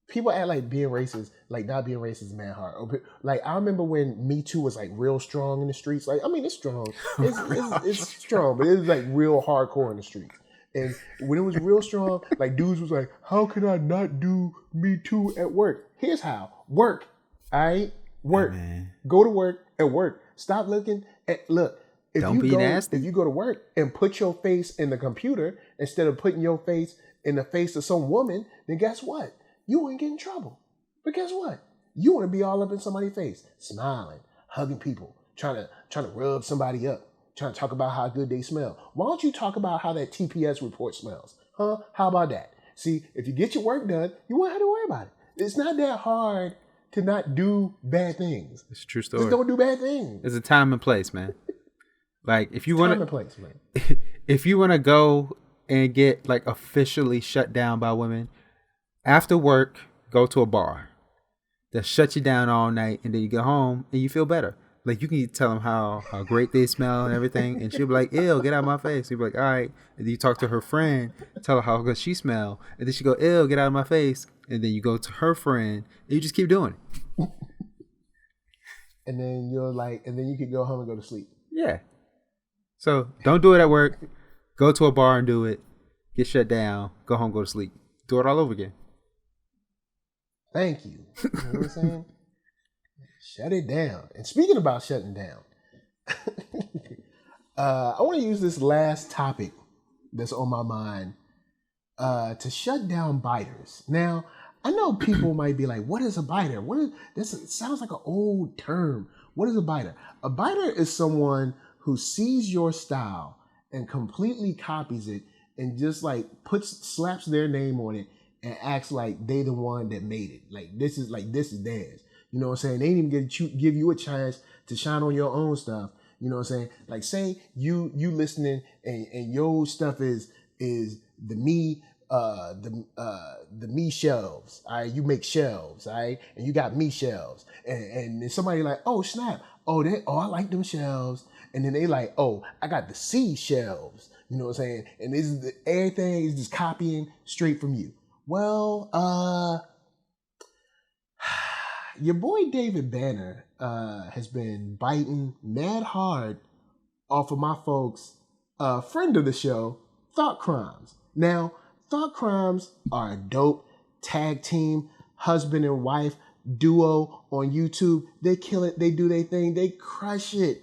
people act like being racist, like not being racist is mad hard. Like I remember when Me Too was like real strong in the streets. Like I mean, it's strong. It's strong, but it was like real hardcore in the streets. And when it was real strong, like dudes was like, "How can I not do Me Too at work?" Here's how: work. All right, work. Hey, go to work and work. Stop looking at look. Don't be nasty. If you go to work and put your face in the computer instead of putting your face in the face of some woman, then guess what? You wouldn't get in trouble. But guess what? You want to be all up in somebody's face, smiling, hugging people, trying to rub somebody up, trying to talk about how good they smell. Why don't you talk about how that TPS report smells? Huh? How about that? See, if you get your work done, you won't have to worry about it. It's not that hard to not do bad things. It's a true story. Just don't do bad things. There's a time and place, man. Like if you want time and place, man. If you want to go and get like officially shut down by women, after work, go to a bar. They'll shut you down all night, and then you get home and you feel better. Like you can tell them how great they smell and everything, and she'll be like, "Ew, get out of my face." You'll be like, "All right." And then you talk to her friend, tell her how good she smell, and then she go, "Ew, get out of my face." And then you go to her friend, and you just keep doing it. And then you can go home and go to sleep. Yeah. So don't do it at work. Go to a bar and do it. Get shut down. Go home, go to sleep. Do it all over again. Thank you. You know what I'm saying? Shut it down. And speaking about shutting down, I want to use this last topic that's on my mind to shut down Biterz. Now, I know people might be like, what is a biter? It sounds like an old term. What is a biter? A biter is someone who sees your style and completely copies it and just like slaps their name on it and acts like they the one that made it. Like this is theirs. You know what I'm saying? They didn't even give you a chance to shine on your own stuff. You know what I'm saying? Like say you listening and your stuff is the me shelves. All right, you make shelves, all right, and you got me shelves, and then somebody like, oh snap, I like them shelves, and then they like, oh, I got the C shelves. You know what I'm saying? And everything is just copying straight from you. Well, your boy David Banner has been biting mad hard off of my folks, friend of the show, ThatNERDSoul. Now, ThatNERDSoul are a dope tag team, husband and wife duo on YouTube. They kill it. They do their thing. They crush it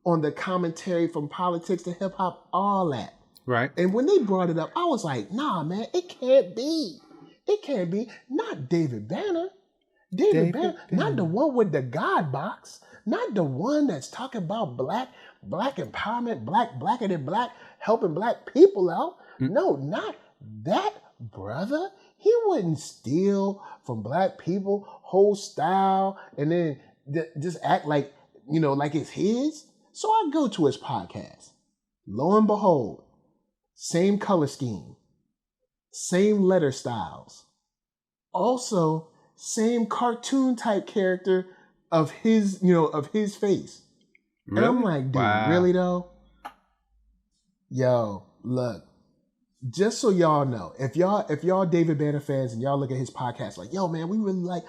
on the commentary from politics to hip hop, all that. Right. And when they brought it up, I was like, nah, man, it can't be. It can't be. Not David Banner. David Banner. Not the one with the God box. Not the one that's talking about black empowerment, blacker than black, helping black people out. No, not that brother. He wouldn't steal from black people, whole style, and then just act like, like it's his. So I go to his podcast. Lo and behold, same color scheme, same letter styles. Also, same cartoon type character of his face. Really? And I'm like, dude, Really though? Yo, look, just so y'all know, if y'all David Banner fans and y'all look at his podcast like, yo man, we really like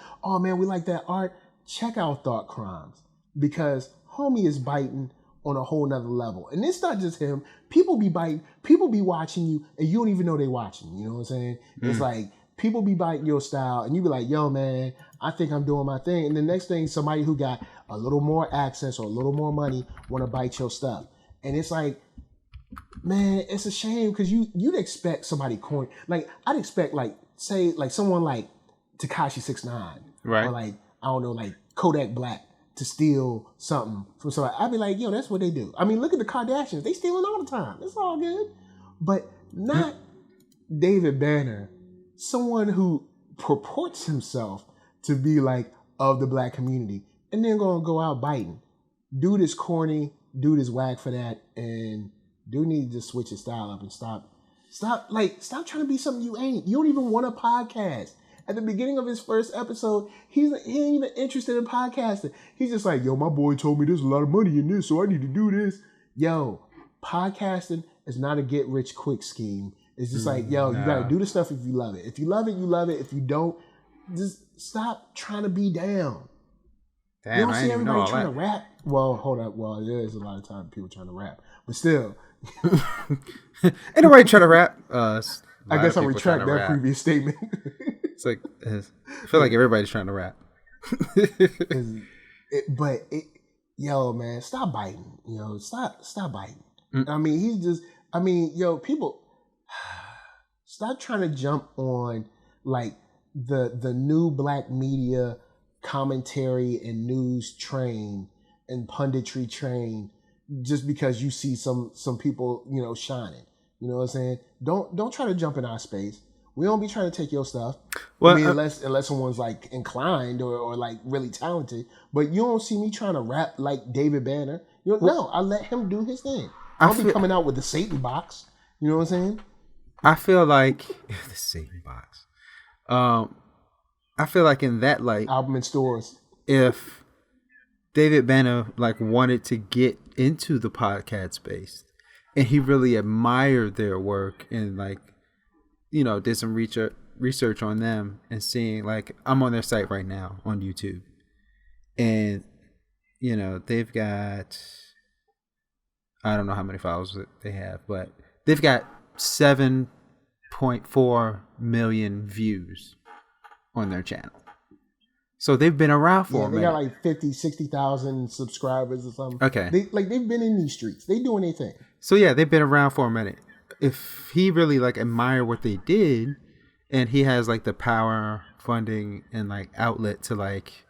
that art, check out ThatNERDSoul, because homie is biting on a whole nother level. And it's not just him. People be biting, people be watching you and you don't even know they watching. You know what I'm saying? It's like people be biting your style and you be like, yo man, I think I'm doing my thing. And the next thing, somebody who got a little more access or a little more money want to bite your stuff. And it's like, man, it's a shame because you'd expect somebody corny. Like I'd expect say someone like Tekashi 6ix9ine, right? Or like I don't know, like Kodak Black to steal something from somebody. I'd be like, yo, that's what they do. I mean, look at the Kardashians; they stealing all the time. It's all good, but not David Banner, someone who purports himself to be like of the black community, and then gonna go out biting. Dude is corny. Dude is whack for that, and dude need to just switch his style up and stop trying to be something you ain't. You don't even want a podcast. At the beginning of his first episode, he ain't even interested in podcasting. He's just like, yo, my boy told me there's a lot of money in this, so I need to do this. Yo, podcasting is not a get rich quick scheme. It's just like, yo, you gotta do the stuff if you love it. If you love it, you love it. If you don't, just stop trying to be down. Damn, you don't see everybody trying to rap. Well, hold up. Well, there is a lot of time people trying to rap, but still. Ain't nobody trying to rap. I guess I'll retract that previous statement. It's like I feel like everybody's trying to rap. Yo, man, stop biting. You know, stop biting. I mean, yo, people, stop trying to jump on like the new black media commentary and news train and punditry train just because you see some people, you know, shining. You know what I'm saying? Don't try to jump in our space. We don't be trying to take your stuff. Well, I mean, unless someone's like inclined or like really talented. But you don't see me trying to rap like David Banner. No, I let him do his thing. I don't be coming out with the Satan box. You know what I'm saying? I feel like the Satan box. I feel like in that like album in stores. If David Banner like wanted to get into the podcast space and he really admired their work and like, you know, did some research on them and seeing like I'm on their site right now on YouTube and you know they've got I don't know how many followers they have, but they've got 7.4 million views on their channel. So they've been around for a minute. They got like 50, 60,000 subscribers or something. Okay. They've been in these streets. They doing their thing. So yeah, they've been around for a minute. If he really like admired what they did and he has like the power, funding and like outlet to like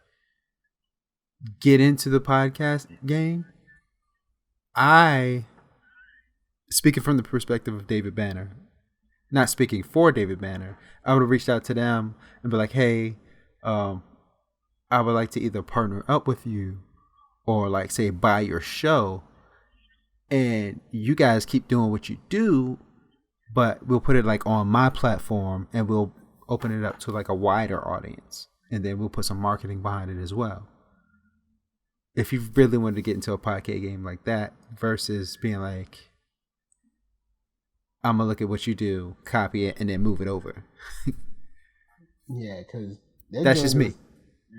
get into the podcast game, speaking from the perspective of David Banner, not speaking for David Banner, I would have reached out to them and be like, hey, I would like to either partner up with you or like say buy your show and you guys keep doing what you do, but we'll put it like on my platform and we'll open it up to like a wider audience and then we'll put some marketing behind it as well. If you really wanted to get into a podcast game like that versus being like, I'm gonna look at what you do, copy it, and then move it over. Yeah, because that's just me.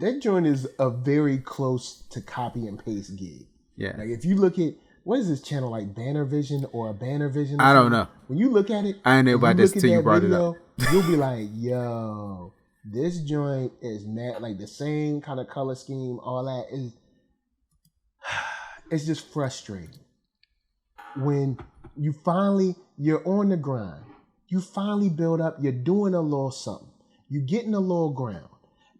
That joint is a very close to copy and paste gig. Yeah. Like if you look at what is this channel like Banner Vision or a Banner Vision? I don't know. When you look at it, I know about this till you brought it up. You'll be like, yo, this joint is mad, like the same kind of color scheme, all that is. It's just frustrating when you're on the grind. You finally build up. You're doing a little something. You're getting a little ground.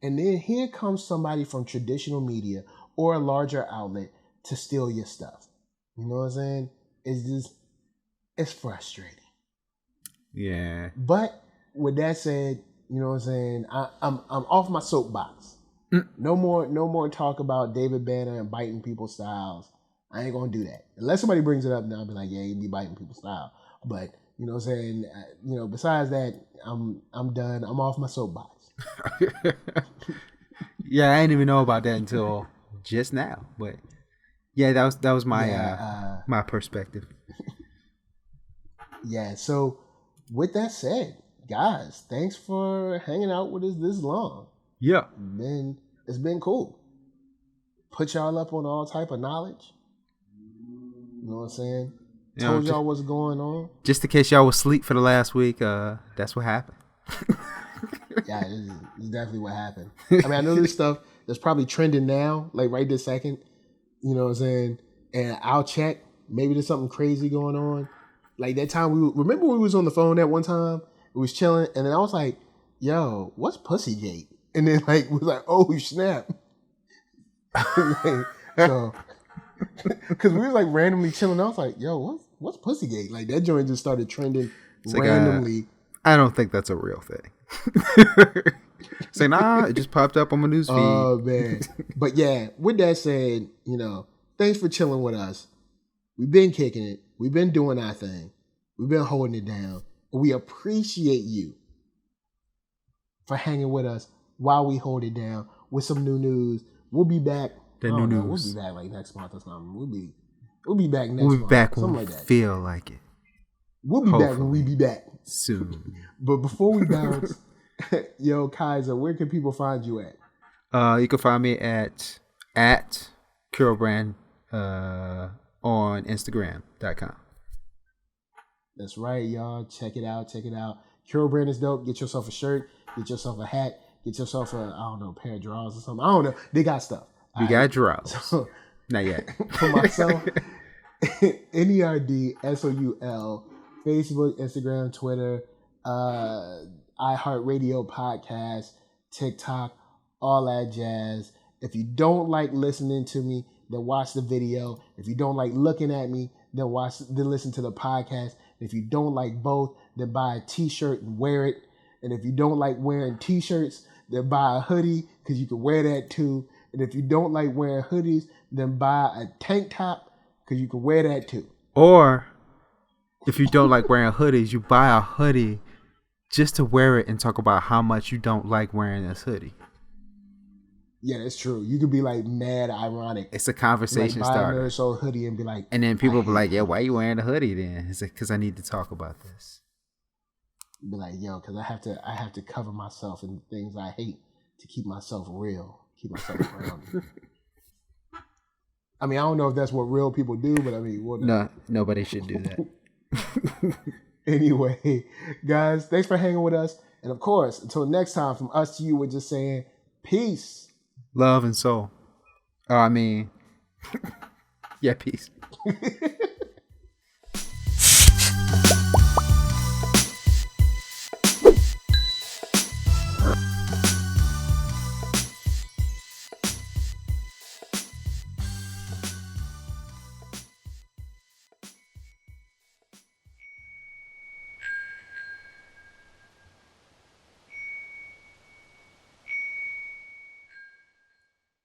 And then here comes somebody from traditional media or a larger outlet to steal your stuff. You know what I'm saying? It's frustrating. Yeah. But with that said, you know what I'm saying? I'm off my soapbox. No more talk about David Banner and biting people's styles. I ain't gonna do that. Unless somebody brings it up, then I'll be like, yeah, you be biting people's style. But you know what I'm saying? Besides that, I'm done. I'm off my soapbox. Yeah, I didn't even know about that until just now. But yeah, that was my my perspective. Yeah. So with that said, guys, thanks for hanging out with us this long. Yeah, it's been cool. Put y'all up on all type of knowledge. You know what I'm saying? Told y'all what's going on. Just in case y'all was asleep for the last week, that's what happened. Yeah, it's definitely what happened. I mean, I know this stuff that's probably trending now, like right this second. You know what I'm saying? And I'll check. Maybe there's something crazy going on. Like that time remember we was on the phone that one time? We was chilling, and then I was like, yo, what's Pussygate? And then like was like, oh snap. So because we was like randomly chilling, I was like, yo, what's Pussygate? Like that joint just started trending randomly. I don't think that's a real thing. Say nah, it just popped up on my news feed. Oh man. But yeah, with that said, thanks for chilling with us. We've been kicking it. We've been doing our thing. We've been holding it down. We appreciate you for hanging with us while we hold it down with some new news. We'll be back. We'll be back like next month or something. We'll be back next month. We'll be back when we like that. feel like it. We'll be back when we be back soon. But before we bounce, yo, KAIZER, where can people find you at? You can find me at KURO brand on Instagram.com. That's right, y'all. Check it out. KURO brand is dope. Get yourself a shirt. Get yourself a hat. Get yourself a pair of drawers or something. I don't know. They got stuff. We got drawers. So, not yet. For myself, NERDSoul, Facebook, Instagram, Twitter, iHeartRadio podcast, TikTok, all that jazz. If you don't like listening to me, then watch the video. If you don't like looking at me, then listen to the podcast. If you don't like both, then buy a t-shirt and wear it. And if you don't like wearing t-shirts, then buy a hoodie because you can wear that too. And if you don't like wearing hoodies, then buy a tank top because you can wear that too. Or if you don't like wearing hoodies, you buy a hoodie just to wear it and talk about how much you don't like wearing this hoodie. Yeah, that's true. You could be like mad ironic. It's a conversation like, starter. Buy a NERDSoul hoodie and be like, and then people be like, "Yeah, why are you wearing a hoodie then?" It's like, "Cause I need to talk about this." Be like, "Yo, cause I have to cover myself in things I hate to keep myself real, keep myself grounded." I mean, I don't know if that's what real people do, but I mean, no, nobody should do that. Anyway, guys, thanks for hanging with us, and of course, until next time, from us to you, we're just saying peace. Love and soul. Oh, I mean, yeah, peace.